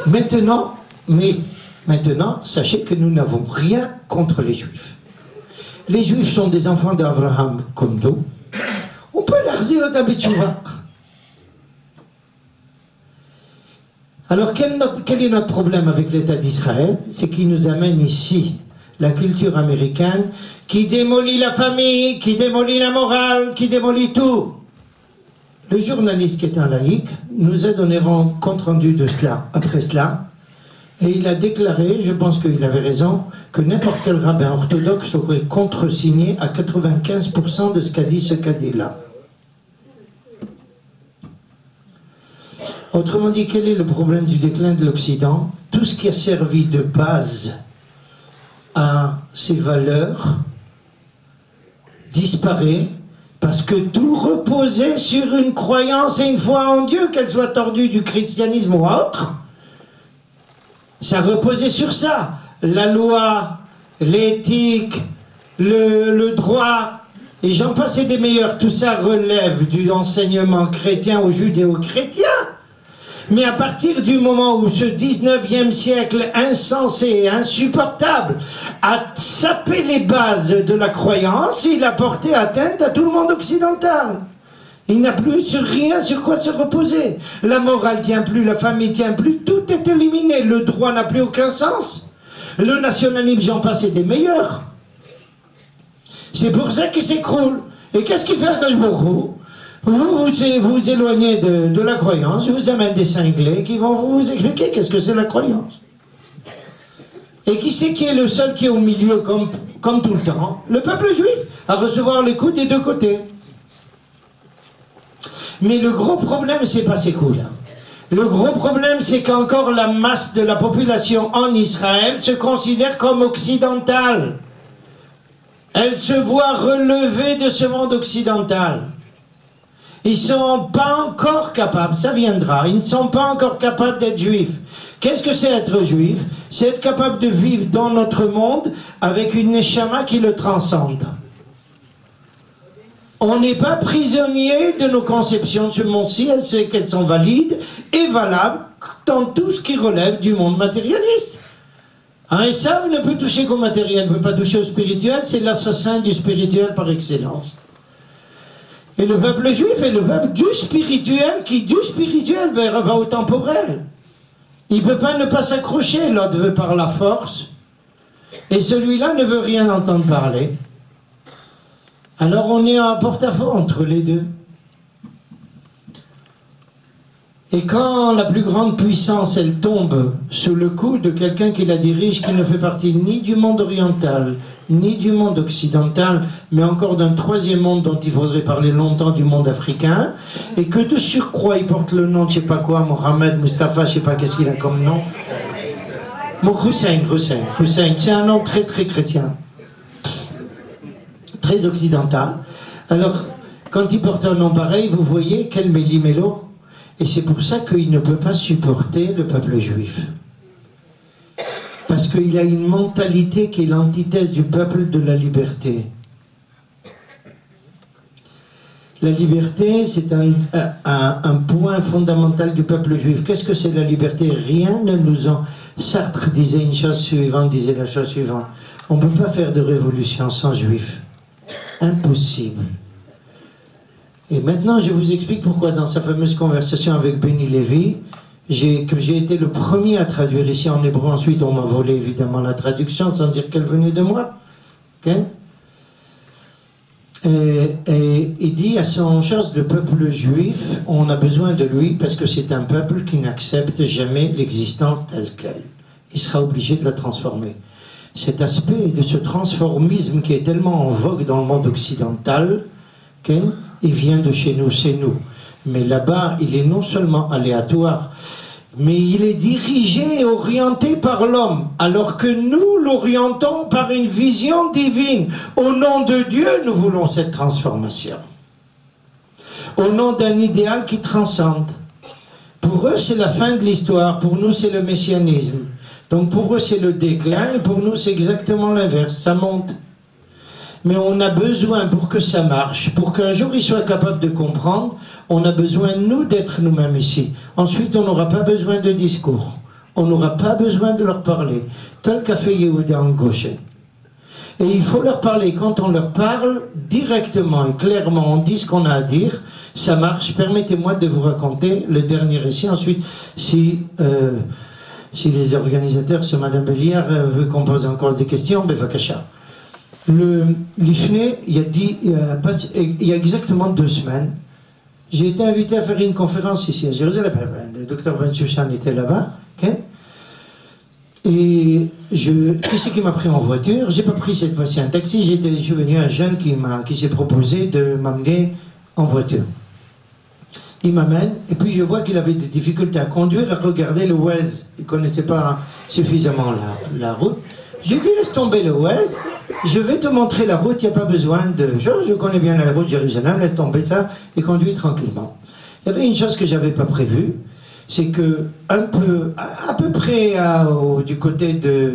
A: Maintenant, sachez que nous n'avons rien contre les juifs. Les juifs sont des enfants d'Abraham comme nous. On peut leur dire au Tabitchouva. Alors quel est notre problème avec l'État d'Israël? C'est qu'il nous amène ici la culture américaine qui démolit la famille, qui démolit la morale, qui démolit tout. Le journaliste qui est un laïc nous a donné un compte rendu de cela, après cela, et il a déclaré, je pense qu'il avait raison, que n'importe quel rabbin orthodoxe aurait contresigné à 95% de ce qu'a dit ce cadi-là. Autrement dit, quel est le problème du déclin de l'Occident? Tout ce qui a servi de base à ces valeurs disparaît parce que tout reposait sur une croyance et une foi en Dieu, qu'elle soit tordue du christianisme ou autre. Ça reposait sur ça. La loi, l'éthique, le droit, et j'en passe et des meilleurs. Tout ça relève du enseignement chrétien ou judéo-chrétien. Mais à partir du moment où ce 19e siècle insensé et insupportable a sapé les bases de la croyance, il a porté atteinte à tout le monde occidental. Il n'a plus sur rien sur quoi se reposer. La morale tient plus, la famille tient plus, tout est éliminé. Le droit n'a plus aucun sens. Le nationalisme, j'en passe, est des meilleurs. C'est pour ça qu'il s'écroule. Et qu'est-ce qu'il fait à Kajbourou? Vous éloignez de la croyance, je vous amène des cinglés qui vont vous expliquer qu'est-ce que c'est la croyance. Et qui c'est qui est le seul qui est au milieu comme tout le temps? Le peuple juif, à recevoir les coups des deux côtés. Mais le gros problème, c'est pas ces coups-là. Le gros problème, c'est qu'encore la masse de la population en Israël se considère comme occidentale. Elle se voit relevée de ce monde occidental. Ils ne sont pas encore capables, ça viendra, ils ne sont pas encore capables d'être juifs. Qu'est-ce que c'est être juif? C'est être capable de vivre dans notre monde avec une neshama qui le transcende. On n'est pas prisonnier de nos conceptions de ce monde-ci, elle sait qu'elles sont valides et valables dans tout ce qui relève du monde matérialiste. Un Esav ne peut toucher qu'au matériel, ne peut pas toucher au spirituel, c'est l'assassin du spirituel par excellence. Et le peuple juif est le peuple du spirituel qui, du spirituel, va au temporel. Il ne peut pas ne pas s'accrocher, l'autre veut par la force, et celui-là ne veut rien entendre parler. Alors on est en porte-à-faux entre les deux. Et quand la plus grande puissance, elle tombe sous le coup de quelqu'un qui la dirige, qui ne fait partie ni du monde oriental, ni du monde occidental, mais encore d'un troisième monde dont il faudrait parler longtemps, du monde africain, et que de surcroît il porte le nom de je sais pas quoi, Mohamed, Mustafa, je sais pas qu'est-ce qu'il a comme nom. Hussein, c'est un nom très très chrétien, très occidental. Alors, quand il porte un nom pareil, vous voyez quel méli-mélo. Et c'est pour ça qu'il ne peut pas supporter le peuple juif. Parce qu'il a une mentalité qui est l'antithèse du peuple de la liberté. La liberté, c'est un point fondamental du peuple juif. Qu'est-ce que c'est la liberté? Rien ne nous en... Sartre disait une chose suivante, disait la chose suivante. On ne peut pas faire de révolution sans juifs. Impossible. Et maintenant, je vous explique pourquoi dans sa fameuse conversation avec Benny Lévy, que j'ai été le premier à traduire ici en hébreu. Ensuite, on m'a volé évidemment la traduction sans dire qu'elle venait de moi. Okay? Et il dit à son chose de peuple juif, on a besoin de lui parce que c'est un peuple qui n'accepte jamais l'existence telle qu'elle. Il sera obligé de la transformer. Cet aspect de ce transformisme qui est tellement en vogue dans le monde occidental, okay? Il vient de chez nous, c'est nous. Mais là-bas, il est non seulement aléatoire, mais il est dirigé et orienté par l'homme, alors que nous l'orientons par une vision divine. Au nom de Dieu, nous voulons cette transformation. Au nom d'un idéal qui transcende. Pour eux, c'est la fin de l'histoire. Pour nous, c'est le messianisme. Donc pour eux, c'est le déclin, et pour nous, c'est exactement l'inverse. Ça monte. Mais on a besoin, pour que ça marche, pour qu'un jour ils soient capables de comprendre, on a besoin, nous, d'être nous-mêmes ici. Ensuite, on n'aura pas besoin de discours. On n'aura pas besoin de leur parler. Tel qu'a fait Yehuda en Goshen. Et il faut leur parler. Quand on leur parle, directement et clairement, on dit ce qu'on a à dire, ça marche. Permettez-moi de vous raconter le dernier récit. Ensuite, si les organisateurs, ce Madame Béliard, veut qu'on pose encore des questions, ben, vakasha. L'IFNE, il y a exactement 2 semaines, j'ai été invité à faire une conférence ici à Jérusalem. Le docteur Ben Shushan était là-bas. Okay? Et qui c'est qui m'a pris en voiture? J'ai pas pris cette fois-ci un taxi, je suis venu un jeune qui s'est proposé de m'amener en voiture. Il m'amène, et puis je vois qu'il avait des difficultés à conduire, à regarder le Waze. Il ne connaissait pas suffisamment la route. Je lui ai dit, laisse tomber le Waze, je vais te montrer la route, il n'y a pas besoin de... Je connais bien la route de Jérusalem, laisse tomber ça, et conduis tranquillement. Il y avait une chose que je n'avais pas prévue, c'est que, à peu près du côté de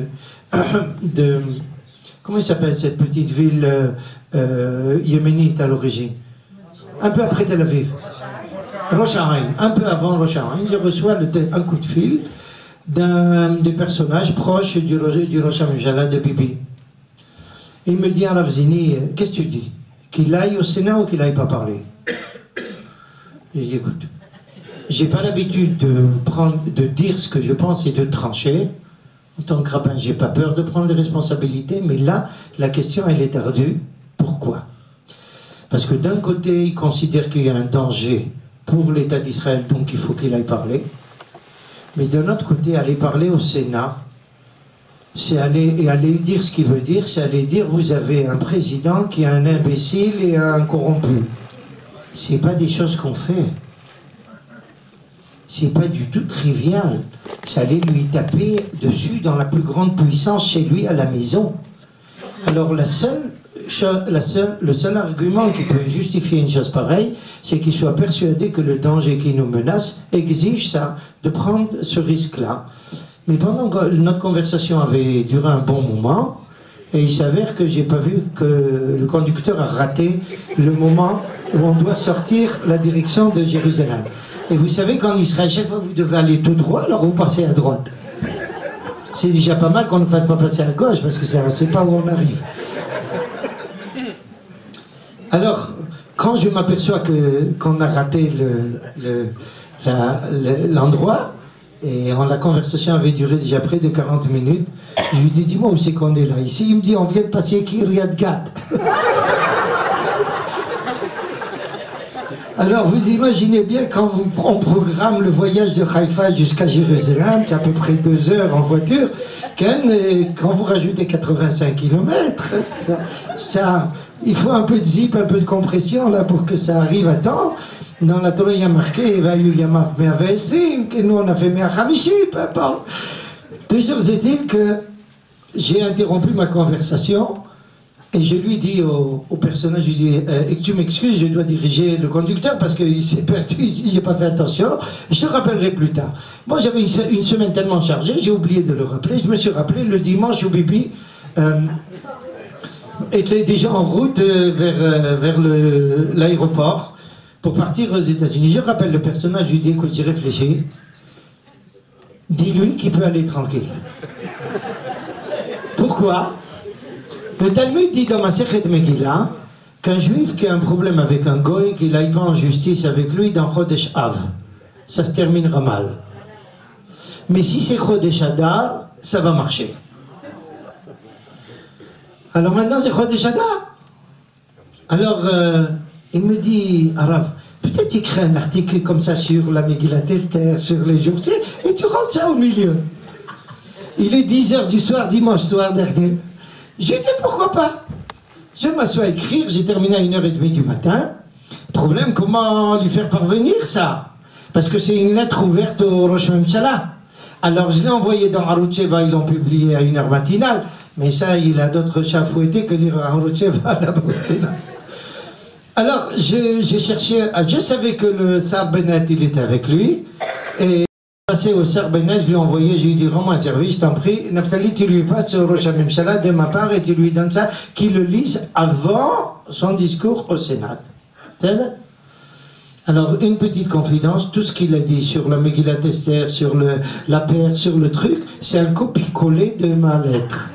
A: comment il s'appelle cette petite ville yéménite à l'origine? Un peu après Tel Aviv. Rosh Haïn, un peu avant Rosh Haïn, je reçois un coup de fil d'un des personnages proches du Rosh Hamimshala de Bibi. Il me dit à Rav Zini, qu'est-ce que tu dis? Qu'il aille au Sénat ou qu'il n'aille pas parler? Je dis, écoute, j'ai pas l'habitude de dire ce que je pense et de trancher. En tant que rabbin, j'ai pas peur de prendre des responsabilités, mais là, la question, elle est ardue. Pourquoi? Parce que d'un côté, il considère qu'il y a un danger pour l'État d'Israël, donc il faut qu'il aille parler. Mais d'un autre côté, aller parler au Sénat, c'est aller dire ce qu'il veut dire, c'est aller dire vous avez un président qui est un imbécile et un corrompu. C'est pas des choses qu'on fait. C'est pas du tout trivial. Ça allait lui taper dessus dans la plus grande puissance chez lui à la maison. Alors le seul argument qui peut justifier une chose pareille, c'est qu'il soit persuadé que le danger qui nous menace exige ça, de prendre ce risque-là. Mais pendant que notre conversation avait duré un bon moment, Et il s'avère que j'ai pas vu que le conducteur a raté le moment où on doit sortir la direction de Jérusalem. Et vous savez qu'en Israël, chaque fois vous devez aller tout droit, alors vous passez à droite. C'est déjà pas mal qu'on ne fasse pas passer à gauche, parce que ça ne sait pas où on arrive. Alors, quand je m'aperçois qu'on a raté l'endroit, et la conversation avait duré déjà près de 40 minutes, je lui dis, dis-moi où c'est qu'on est là ici. Il me dit, on vient de passer Kiryat Gat. Alors vous imaginez bien quand on programme le voyage de Haïfa jusqu'à Jérusalem, c'est à peu près 2 heures en voiture, quand vous rajoutez 85 km, il faut un peu de zip, un peu de compression là pour que ça arrive à temps. Dans la Torah il y a marqué que nous on a fait Me'achamishi, peu importe. Toujours est-il que j'ai interrompu ma conversation. Et je lui dis au personnage, je lui dis, et que tu m'excuses, je dois diriger le conducteur parce qu'il s'est perdu ici, j'ai pas fait attention, je te rappellerai plus tard. Moi j'avais une semaine tellement chargée, j'ai oublié de le rappeler, je me suis rappelé le dimanche où Bibi était déjà en route vers l'aéroport pour partir aux États-Unis. Je rappelle le personnage, je lui dis, écoute, j'ai réfléchi, dis-lui qu'il peut aller tranquille. Pourquoi ? Le Talmud dit dans Masechet Megillah qu'un juif qui a un problème avec un goy, qu'il aille pas en justice avec lui dans Chodesh Av, ça se terminera mal. Mais si c'est Chodesh Adar, ça va marcher. Alors maintenant c'est Chodesh Adar. Alors il me dit, Arav, peut-être tu crées un article comme ça sur la Megillat Esther, sur les jours, et tu rentres ça au milieu. Il est 10h du soir, dimanche soir dernier. Je lui dis pourquoi pas. Je m'assois à écrire, j'ai terminé à 1h30 du matin. Problème, comment lui faire parvenir ça? Parce que c'est une lettre ouverte au Rosh Memchala. Alors je l'ai envoyé dans Arutsheva, ils l'ont publié à 1h matinale. Mais ça, il a d'autres chats à fouetter que lire Arutsheva là-bas. Alors j'ai cherché, je savais que le Sar Bennett, il était avec lui. Et passé au Sar Bennett, je lui ai envoyé, je lui ai dit, rends-moi un service, je t'en prie. Naftali, tu lui passes au Rosh Hamemshala de ma part et tu lui donnes ça, qu'il le lise avant son discours au Sénat. Alors, une petite confidence, tout ce qu'il a dit sur la Megillat Esther, sur la paire, sur le truc, c'est un copie-collé de ma lettre.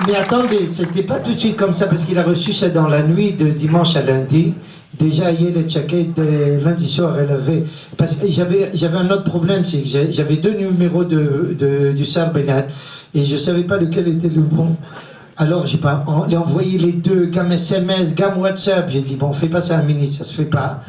A: Mais attendez, c'était pas tout de suite comme ça, parce qu'il a reçu ça dans la nuit de dimanche à lundi. Déjà, hier, le tchaket de lundi soir, elle avait... Parce que j'avais un autre problème, c'est que j'avais 2 numéros du Sar Bennett, et je savais pas lequel était le bon. Alors, j'ai envoyé les deux, gamme SMS, gamme WhatsApp. J'ai dit, bon, fais pas ça à minute, ça se fait pas.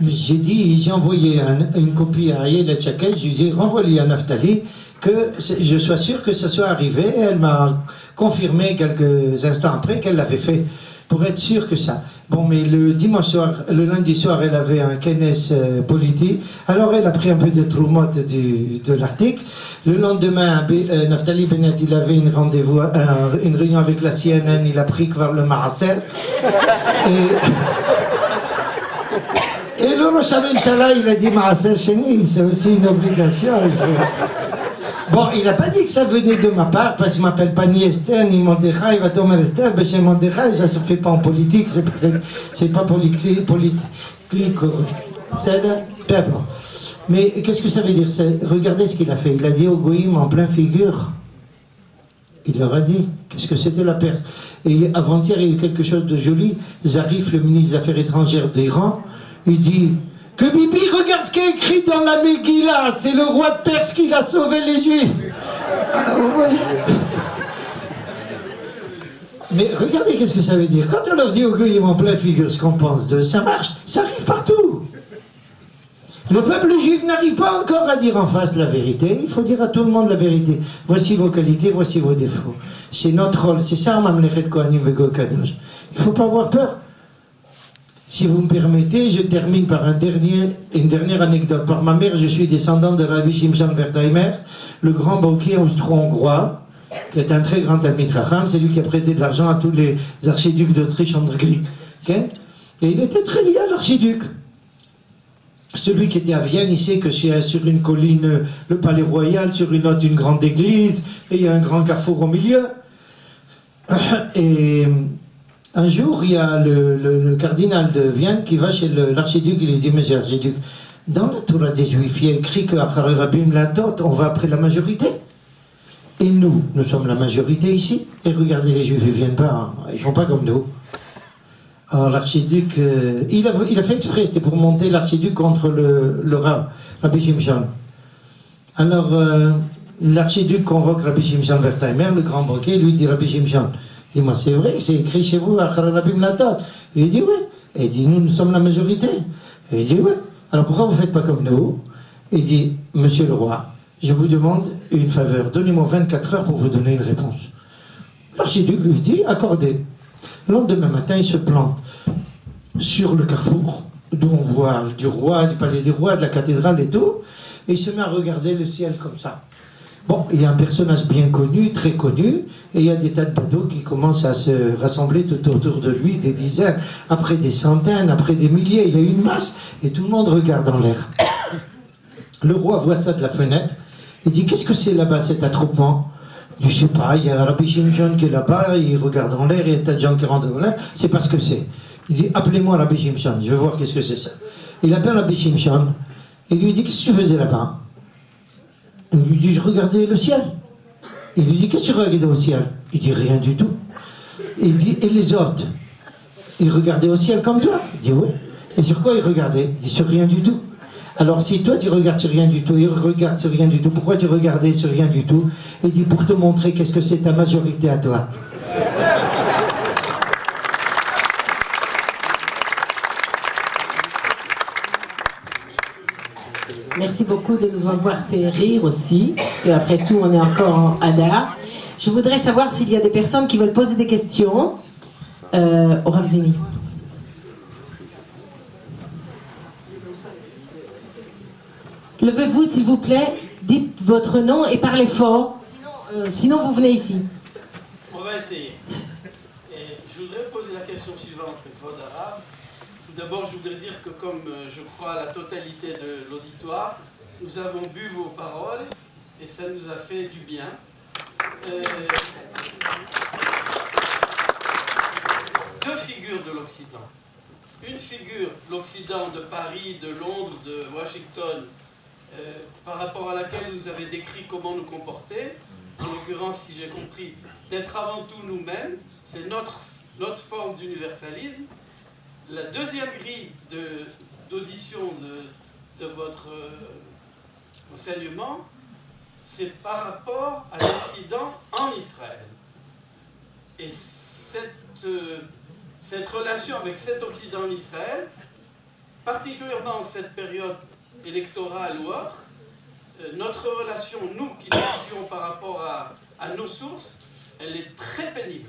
A: J'ai envoyé une copie à Ariel et Tchaket, je lui ai dit, renvoie-lui à Naftali, que je sois sûr que ça soit arrivé. Et elle m'a confirmé quelques instants après qu'elle l'avait fait, pour être sûr que ça. Bon, mais le lundi soir, elle avait un kenes politique. Alors, elle a pris un peu de troumotte de l'article. Le lendemain, Naftali Bennett, il avait une réunion avec la CNN. Il a pris vers le Maaser. Et le Rosh Hamemshala, il a dit Maaser Sheni, c'est aussi une obligation. Bon, il n'a pas dit que ça venait de ma part, parce que je ne m'appelle pas ni Esther, ni Mordechai, va tomber Esther, ben chez Mordechai, ça ne se fait pas en politique, c'est pas politique correct. C'est peu importe. Mais qu'est-ce que ça veut dire? Regardez ce qu'il a fait. Il a dit au Goïm en plein figure. Il leur a dit, qu'est-ce que c'était la Perse? Et avant-hier, il y a eu quelque chose de joli. Zarif, le ministre des Affaires étrangères d'Iran, il dit... Que Bibi regarde ce qui est écrit dans la Megillah, c'est le roi de Perse qui a sauvé les Juifs. Alors, ouais. Mais regardez qu'est-ce que ça veut dire. Quand on leur dit au Goïm en plein figure ce qu'on pense d'eux, ça marche, ça arrive partout. Le peuple juif n'arrive pas encore à dire en face la vérité. Il faut dire à tout le monde la vérité. Voici vos qualités, voici vos défauts. C'est notre rôle, c'est ça, Mamlechet Kohanim Vego Kadosh. Il ne faut pas avoir peur. Si vous me permettez, je termine par une dernière anecdote. Par ma mère, je suis descendant de Rabbi Shimshon Wertheimer, le grand banquier austro-hongrois, qui est un très grand Talmid Chacham. C'est lui qui a prêté de l'argent à tous les archiducs d'Autriche en Hongrie. Okay? Et il était très lié à l'archiduc. Celui qui était à Vienne, il sait que c'est sur une colline le palais royal, sur une autre une grande église, et il y a un grand carrefour au milieu. Et un jour, il y a le cardinal de Vienne qui va chez l'archiduc, il lui dit, monsieur l'archiduc, dans la Torah des Juifs, il y a écrit que Achar Rabim Latot, on va après la majorité. Et nous sommes la majorité ici. Et regardez, les Juifs, ils viennent pas, hein. Ils font pas comme nous. Alors l'archiduc, il a fait exprès, c'était pour monter l'archiduc contre le Rabbi Shimshon. Alors l'archiduc convoque Rabbi Shimshon Wertheimer, le grand banquier, lui dit, Rabbi Shimshon, dis-moi, c'est vrai, c'est écrit chez vous, Achar Rabim Latot. Il lui dit, oui. Et il dit, nous sommes la majorité. Et il dit, oui. Alors pourquoi vous ne faites pas comme nous? Il dit, monsieur le roi, je vous demande une faveur, donnez-moi 24 heures pour vous donner une réponse. L'archiduc lui dit, accordé. Le lendemain matin, il se plante sur le carrefour, d'où on voit du roi, du palais des rois, de la cathédrale et tout, et il se met à regarder le ciel comme ça. Bon, il y a un personnage bien connu, très connu, et il y a des tas de badauds qui commencent à se rassembler tout autour de lui, des dizaines, après des centaines, après des milliers, il y a une masse, et tout le monde regarde en l'air. Le roi voit ça de la fenêtre, il dit, qu'est-ce que c'est là-bas, cet attroupement? Je sais pas, il y a Rabbi Shimshon qui est là-bas, il regarde en l'air, il y a des tas de gens qui rentrent dans l'air, c'est pas ce que c'est. Il dit, appelez-moi Rabbi Shimshon, je veux voir qu'est-ce que c'est ça. Il appelle Rabbi Shimshon, et lui dit, qu'est-ce que tu faisais là-bas? Il lui dit, je regardais le ciel. Il lui dit, qu'est-ce que tu regardais au ciel? Il dit, rien du tout. Il dit, et les autres? Ils regardaient au ciel comme toi? Il dit, oui. Et sur quoi ils regardaient? Il dit, sur rien du tout. Alors si toi tu regardes sur rien du tout, il regarde sur rien du tout, pourquoi tu regardais sur rien du tout? Il dit, pour te montrer qu'est-ce que c'est ta majorité à toi.
B: Merci beaucoup de nous avoir fait rire aussi, parce qu'après tout, on est encore en Hadar. Je voudrais savoir s'il y a des personnes qui veulent poser des questions au Rav Zimi. Levez-vous, s'il vous plaît, dites votre nom et parlez fort, sinon vous venez ici.
C: On va essayer. Et je voudrais poser la question suivante, Kvod Harav. Tout d'abord, je voudrais dire que comme je crois à la totalité de l'auditoire, nous avons bu vos paroles et ça nous a fait du bien. Deux figures de l'Occident. Une figure, l'Occident de Paris, de Londres, de Washington, par rapport à laquelle vous avez décrit comment nous comporter, en l'occurrence, si j'ai compris, d'être avant tout nous-mêmes, c'est notre forme d'universalisme. La deuxième grille d'audition de votre enseignement, c'est par rapport à l'Occident en Israël. Et cette relation avec cet Occident en Israël, particulièrement en cette période électorale ou autre, notre relation, nous qui nous situons par rapport à nos sources, elle est très pénible.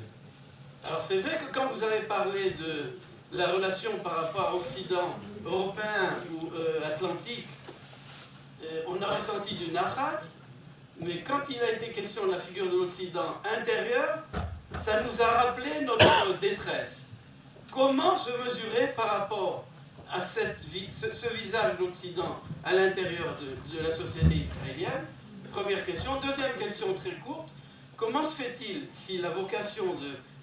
C: Alors c'est vrai que quand vous avez parlé de la relation par rapport à Occident, européen ou atlantique, on a ressenti du nachat, mais quand il a été question de la figure de l'Occident intérieur, ça nous a rappelé notre détresse. Comment se mesurer par rapport à ce visage de l'Occident à l'intérieur de la société israélienne? Première question. Deuxième question très courte. Comment se fait-il, si la vocation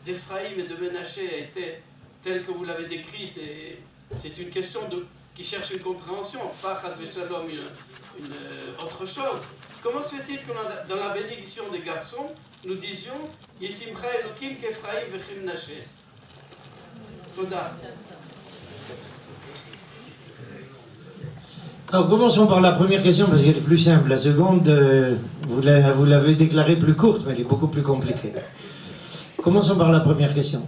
C: d'Ephraïm et de Ménaché a été telle que vous l'avez décrite, et c'est une question qui cherche une compréhension, pas une autre chose. Comment se fait-il que dans la bénédiction des garçons, nous disions Yesimcha Elokim qu'Ephraïm vechim Ménaché? Toda.
A: Alors commençons par la première question parce qu'elle est plus simple. La seconde, vous l'avez déclarée plus courte, mais elle est beaucoup plus compliquée. Commençons par la première question.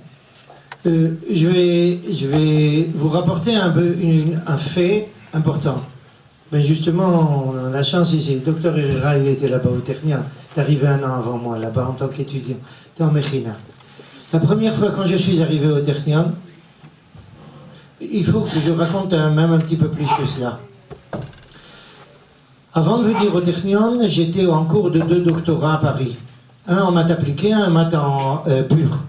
A: Je vais vous rapporter un fait important. Mais justement, on a la chance ici. Docteur Herrera, il était là-bas au Technion. Il est arrivé 1 an avant moi, là-bas en tant qu'étudiant. Il était en Mechina. La première fois quand je suis arrivé au Technion, il faut que je raconte même un petit peu plus que cela. Avant de venir au Technion, j'étais en cours de 2 doctorats à Paris. Un en maths appliquées, un en maths pur.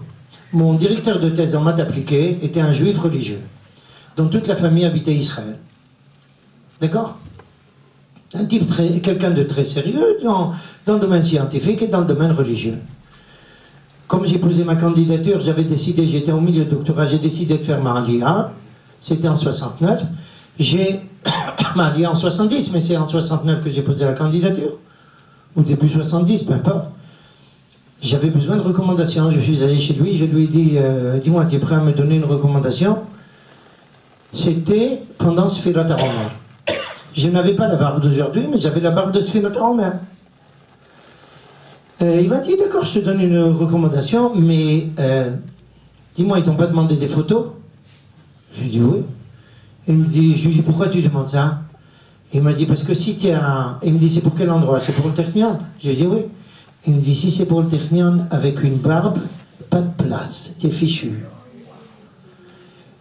A: Mon directeur de thèse en maths appliquées était un juif religieux, dont toute la famille habitait Israël. D'accord? Un type quelqu'un de très sérieux dans le domaine scientifique et dans le domaine religieux. Comme j'ai posé ma candidature, j'avais décidé, j'étais au milieu de doctorat, j'ai décidé de faire ma Aliyah. C'était en 69. J'ai ma Aliyah en 70, mais c'est en 69 que j'ai posé la candidature. Ou début 70, peu importe. J'avais besoin de recommandations. Je suis allé chez lui, je lui ai dit, dis-moi, tu es prêt à me donner une recommandation? C'était pendant Sfirat HaOmer. Je n'avais pas la barbe d'aujourd'hui, mais j'avais la barbe de Sfirat HaOmer. Il m'a dit, d'accord, je te donne une recommandation, mais dis-moi, ils t'ont pas demandé des photos? Je lui ai dit oui. Je lui ai dit, pourquoi tu demandes ça? Il m'a dit, parce que si tu as... Il me dit, c'est pour quel endroit? C'est pour le Technion? Je lui ai dit oui. Il me dit, si c'est pour le Technion avec une barbe, pas de place, t'es fichu.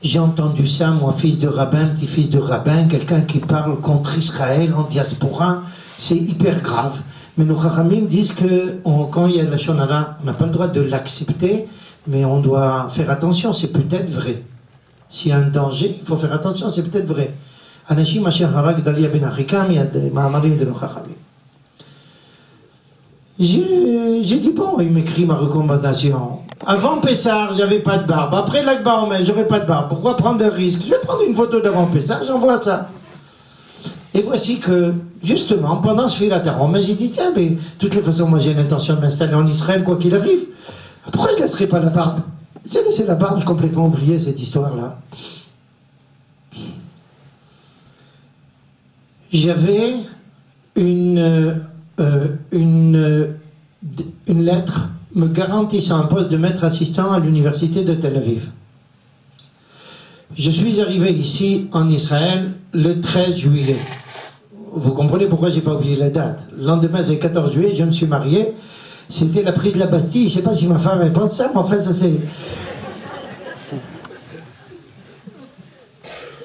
A: J'ai entendu ça, moi, fils de rabbin, petit-fils de rabbin, quelqu'un qui parle contre Israël en diaspora, c'est hyper grave. Mais nos Chachamim disent que quand il y a la Shonara, on n'a pas le droit de l'accepter, mais on doit faire attention, c'est peut-être vrai. S'il y a un danger, il faut faire attention, c'est peut-être vrai. Anashim Asher Harag Dalia Ben Achikam, il y a des Mahamarim de nos Chachamim. J'ai dit, bon, il m'écrit ma recommandation. Avant Pessar, j'avais pas de barbe. Après l'Akba Omer, j'aurais pas de barbe. Pourquoi prendre des risques? Je vais prendre une photo d'avant Pessar, j'envoie ça. Et voici que, justement, pendant ce Sfirat HaOmer, j'ai dit, tiens, mais de toutes les façons, moi j'ai l'intention de m'installer en Israël, quoi qu'il arrive. Pourquoi je ne laisserai pas la barbe? J'ai laissé la barbe, j'ai complètement oublié cette histoire-là. J'avais une lettre me garantissant un poste de maître assistant à l'université de Tel Aviv. Je suis arrivé ici en Israël le 13 juillet. Vous comprenez pourquoi j'ai pas oublié la date. Le lendemain, c'est le 14 juillet, je me suis marié. C'était la prise de la Bastille. Je ne sais pas si ma femme elle pense ça, mais enfin, ça c'est...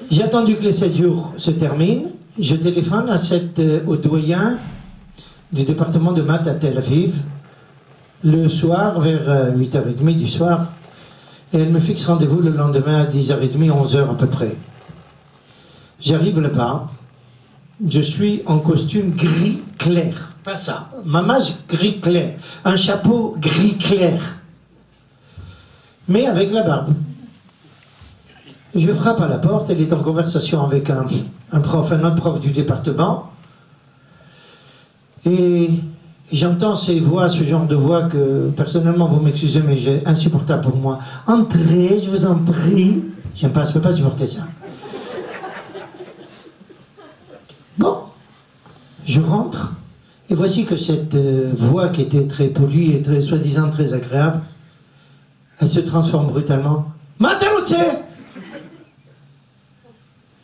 A: J'ai attendu que les 7 jours se terminent. Je téléphone au doyen du département de maths à Tel Aviv, le soir, vers 8h30 du soir. Et elle me fixe rendez-vous le lendemain à 10h30, 11h à peu près. J'arrive là-bas. Je suis en costume gris clair. Pas ça. Mamage gris clair. Un chapeau gris clair. Mais avec la barbe. Je frappe à la porte. Elle est en conversation avec un autre prof du département. Et j'entends ces voix, ce genre de voix que, personnellement, vous m'excusez, mais c'est insupportable pour moi. Entrez, je vous en prie. Je ne peux pas supporter ça. Bon, je rentre, et voici que cette voix qui était très polie et très, soi-disant très agréable, elle se transforme brutalement. Mataroutse!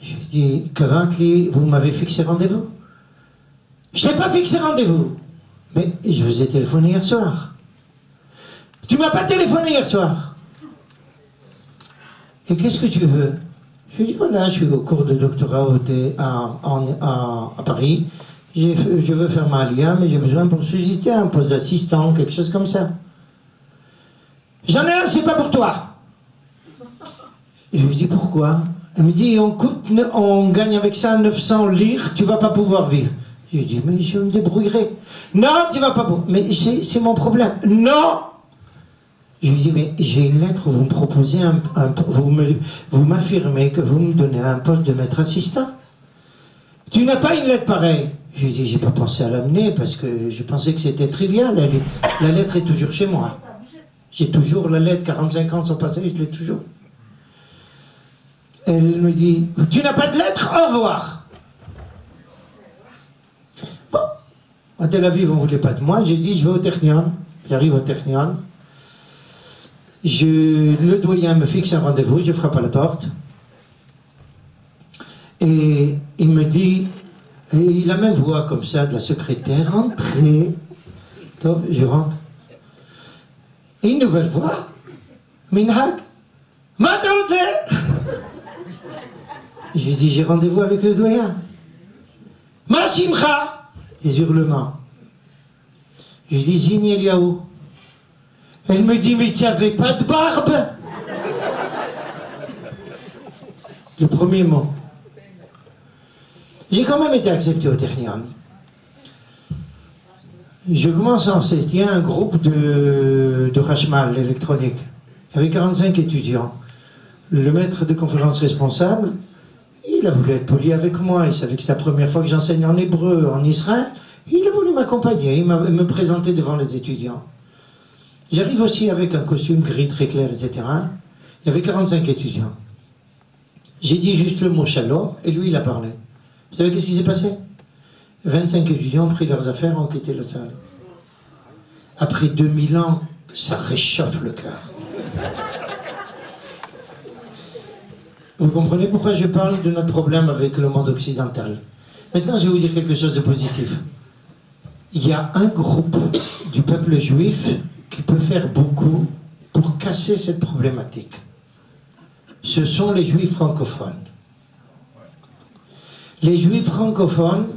A: Je lui dis, Kavantli, vous m'avez fixé rendez-vous? Je n'ai pas fixé rendez-vous. Mais je vous ai téléphoné hier soir. Tu m'as pas téléphoné hier soir. Et qu'est-ce que tu veux? Je lui dis, voilà, je suis au cours de doctorat à Paris. Je veux faire ma Aliyah, mais j'ai besoin pour subsister un poste d'assistant, quelque chose comme ça. J'en ai un, c'est pas pour toi. Et je lui dis, pourquoi? Elle me dit, on gagne avec ça 900 lire, tu vas pas pouvoir vivre. Je lui dis, mais je me débrouillerai. Non, tu vas pas pouvoir. Mais c'est mon problème. Non! Je lui dis, mais j'ai une lettre où vous me proposez vous m'affirmez que vous me donnez un poste de maître assistant. Tu n'as pas une lettre pareille. Je lui dis, j'ai pas pensé à l'amener parce que je pensais que c'était trivial. La lettre est toujours chez moi. J'ai toujours la lettre, 45 ans sont passés, je l'ai toujours. Elle me dit, tu n'as pas de lettre? Au revoir. Bon, à Tel Aviv, on ne voulait pas de moi. J'ai dit, je vais au Technion. J'arrive au Technion. Le doyen me fixe un rendez-vous, je frappe à la porte. Et il me dit, et il a la même voix comme ça de la secrétaire, rentrez. Donc, je rentre. Et une nouvelle voix. Minhag. Mataroutse. Je lui dis, j'ai rendez-vous avec le doyen. Machimcha. Des hurlements. Je lui dis, Zini Eliaou. Elle me dit, mais tu n'avais pas de barbe? Le premier mot. J'ai quand même été accepté au Technion. Je commence en il y a un groupe de Rachmal, l'électronique. Il y avait 45 étudiants. Le maître de conférence responsable, il a voulu être poli avec moi. Il savait que c'est la première fois que j'enseigne en hébreu en Israël. Il a voulu m'accompagner, il m'a me présenter devant les étudiants. J'arrive aussi avec un costume gris très clair, etc. Il y avait 45 étudiants. J'ai dit juste le mot shalom et lui il a parlé. Vous savez qu'est-ce qui s'est passé? 25 étudiants ont pris leurs affaires, ont quitté la salle. Après 2000 ans, ça réchauffe le cœur. Vous comprenez pourquoi je parle de notre problème avec le monde occidental? Maintenant, je vais vous dire quelque chose de positif. Il y a un groupe du peuple juif qui peut faire beaucoup pour casser cette problématique. Ce sont les juifs francophones. Les juifs francophones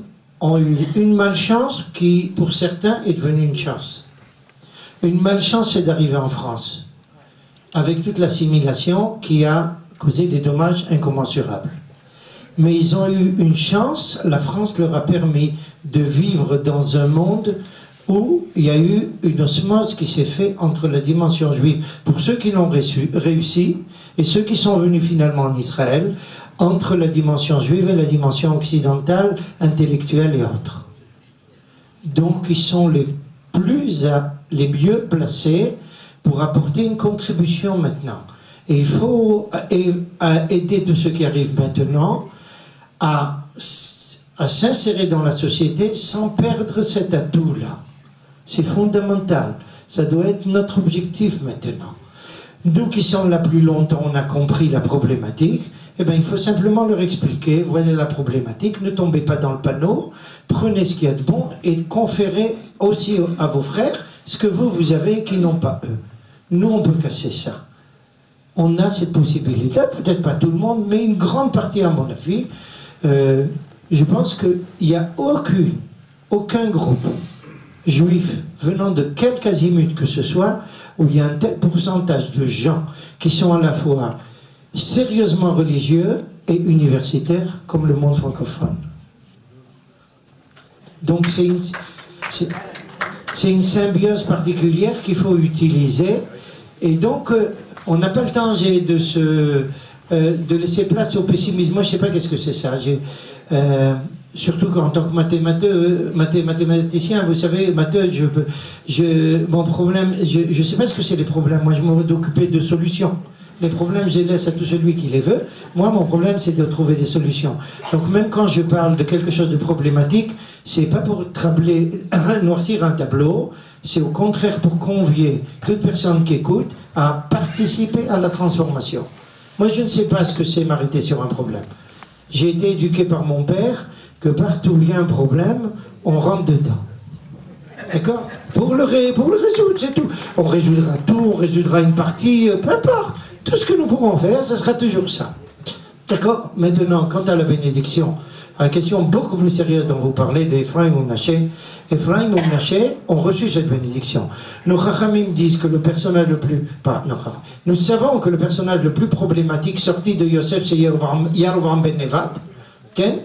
A: ont eu une malchance qui, pour certains, est devenue une chance. Une malchance, c'est d'arriver en France, avec toute l'assimilation qui a causé des dommages incommensurables. Mais ils ont eu une chance, la France leur a permis de vivre dans un monde où il y a eu une osmose qui s'est faite entre la dimension juive, pour ceux qui l'ont réussi, et ceux qui sont venus finalement en Israël, entre la dimension juive et la dimension occidentale, intellectuelle et autres. Donc ils sont les mieux placés pour apporter une contribution maintenant. Et il faut aider tous ceux qui arrivent maintenant à s'insérer dans la société sans perdre cet atout-là. C'est fondamental. Ça doit être notre objectif maintenant. Nous qui sommes là plus longtemps, on a compris la problématique. Eh bien, il faut simplement leur expliquer, voilà la problématique, ne tombez pas dans le panneau, prenez ce qu'il y a de bon et conférez aussi à vos frères ce que vous avez qui n'ont pas eux. Nous, on peut casser ça. On a cette possibilité, peut-être pas tout le monde, mais une grande partie, à mon avis. Je pense qu'il n'y a aucun groupe juif venant de quelque azimut que ce soit, où il y a un tel pourcentage de gens qui sont à la fois sérieusement religieux et universitaires comme le monde francophone. Donc c'est une symbiose particulière qu'il faut utiliser. Et donc, on n'a pas le temps de laisser place au pessimisme. Moi, je ne sais pas qu'est-ce que c'est ça. Surtout qu'en tant que mathématicien, vous savez, mon problème, je ne sais pas ce que c'est les problèmes. Moi, je me d'occuper de solutions. Les problèmes, je les laisse à tout celui qui les veut. Moi, mon problème, c'est de trouver des solutions. Donc, même quand je parle de quelque chose de problématique, c'est pas pour noircir un tableau, c'est au contraire pour convier toute personne qui écoute à participer à la transformation. Moi, je ne sais pas ce que c'est m'arrêter sur un problème. J'ai été éduqué par mon père que partout où il y a un problème, on rentre dedans. D'accord? Pour le résoudre, c'est tout. On résoudra tout, on résoudra une partie, peu importe. Tout ce que nous pourrons faire, ce sera toujours ça. D'accord? Maintenant, quant à la bénédiction, à la question beaucoup plus sérieuse dont vous parlez d'Ephraim ou Mnaché, Ephraim ou Mnaché ont reçu cette bénédiction. Nos Chachamim disent que le personnage le plus... Nous savons que le personnage le plus problématique sorti de Yosef, c'est Yerovam ben Nevat. Okay?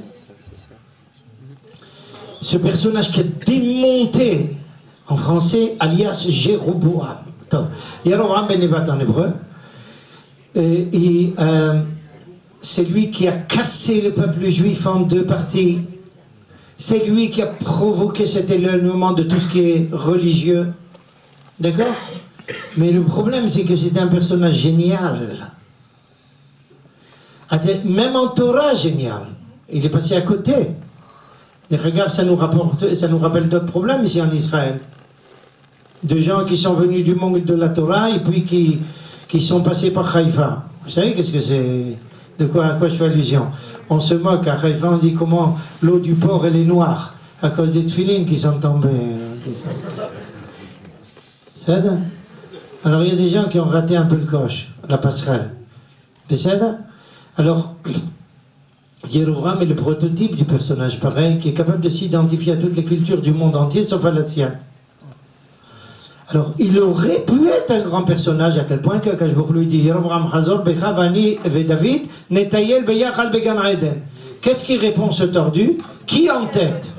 A: Ce personnage qui a démonté, en français, alias Jéroboam. Yerovam ben Nevat en hébreu. C'est lui qui a cassé le peuple juif en deux parties. C'est lui qui a provoqué cet éloignement de tout ce qui est religieux. D'accord? Mais le problème, c'est que c'était un personnage génial. Même en Torah, génial. Il est passé à côté. Et regarde, ça nous rappelle d'autres problèmes ici en Israël. De gens qui sont venus du monde de la Torah et puis qui sont passés par Haïfa. Vous savez qu'est-ce que c'est? À quoi je fais allusion? On se moque à Haïfa, on dit comment l'eau du port elle est noire à cause des tefilines qui sont tombées. C'est ça? Alors il y a des gens qui ont raté un peu le coche, la passerelle. C'est ça? Alors, Yerovam est le prototype du personnage pareil, qui est capable de s'identifier à toutes les cultures du monde entier, sauf à la sienne. Alors, il aurait pu être un grand personnage à tel point que Akash Baruch lui dit Yerovam Hazor Becha Vani ve David Netayel Beyachal Began Eden. Qu'est-ce qui répond ce tordu? Qui en tête?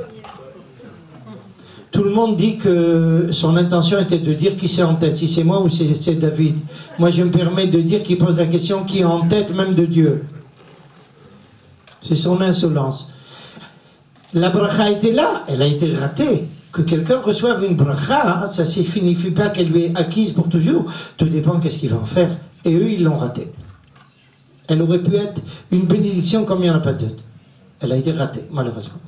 A: Tout le monde dit que son intention était de dire qui c'est en tête, si c'est moi ou c'est David. Moi je me permets de dire qu'il pose la question qui est en tête même de Dieu. C'est son insolence. La bracha était là, elle a été ratée. Que quelqu'un reçoive une bracha, ça ne signifie pas qu'elle lui est acquise pour toujours. Tout dépend qu'est-ce qu'il va en faire. Et eux, ils l'ont ratée. Elle aurait pu être une bénédiction comme il n'y en a pas d'autres. Elle a été ratée, malheureusement.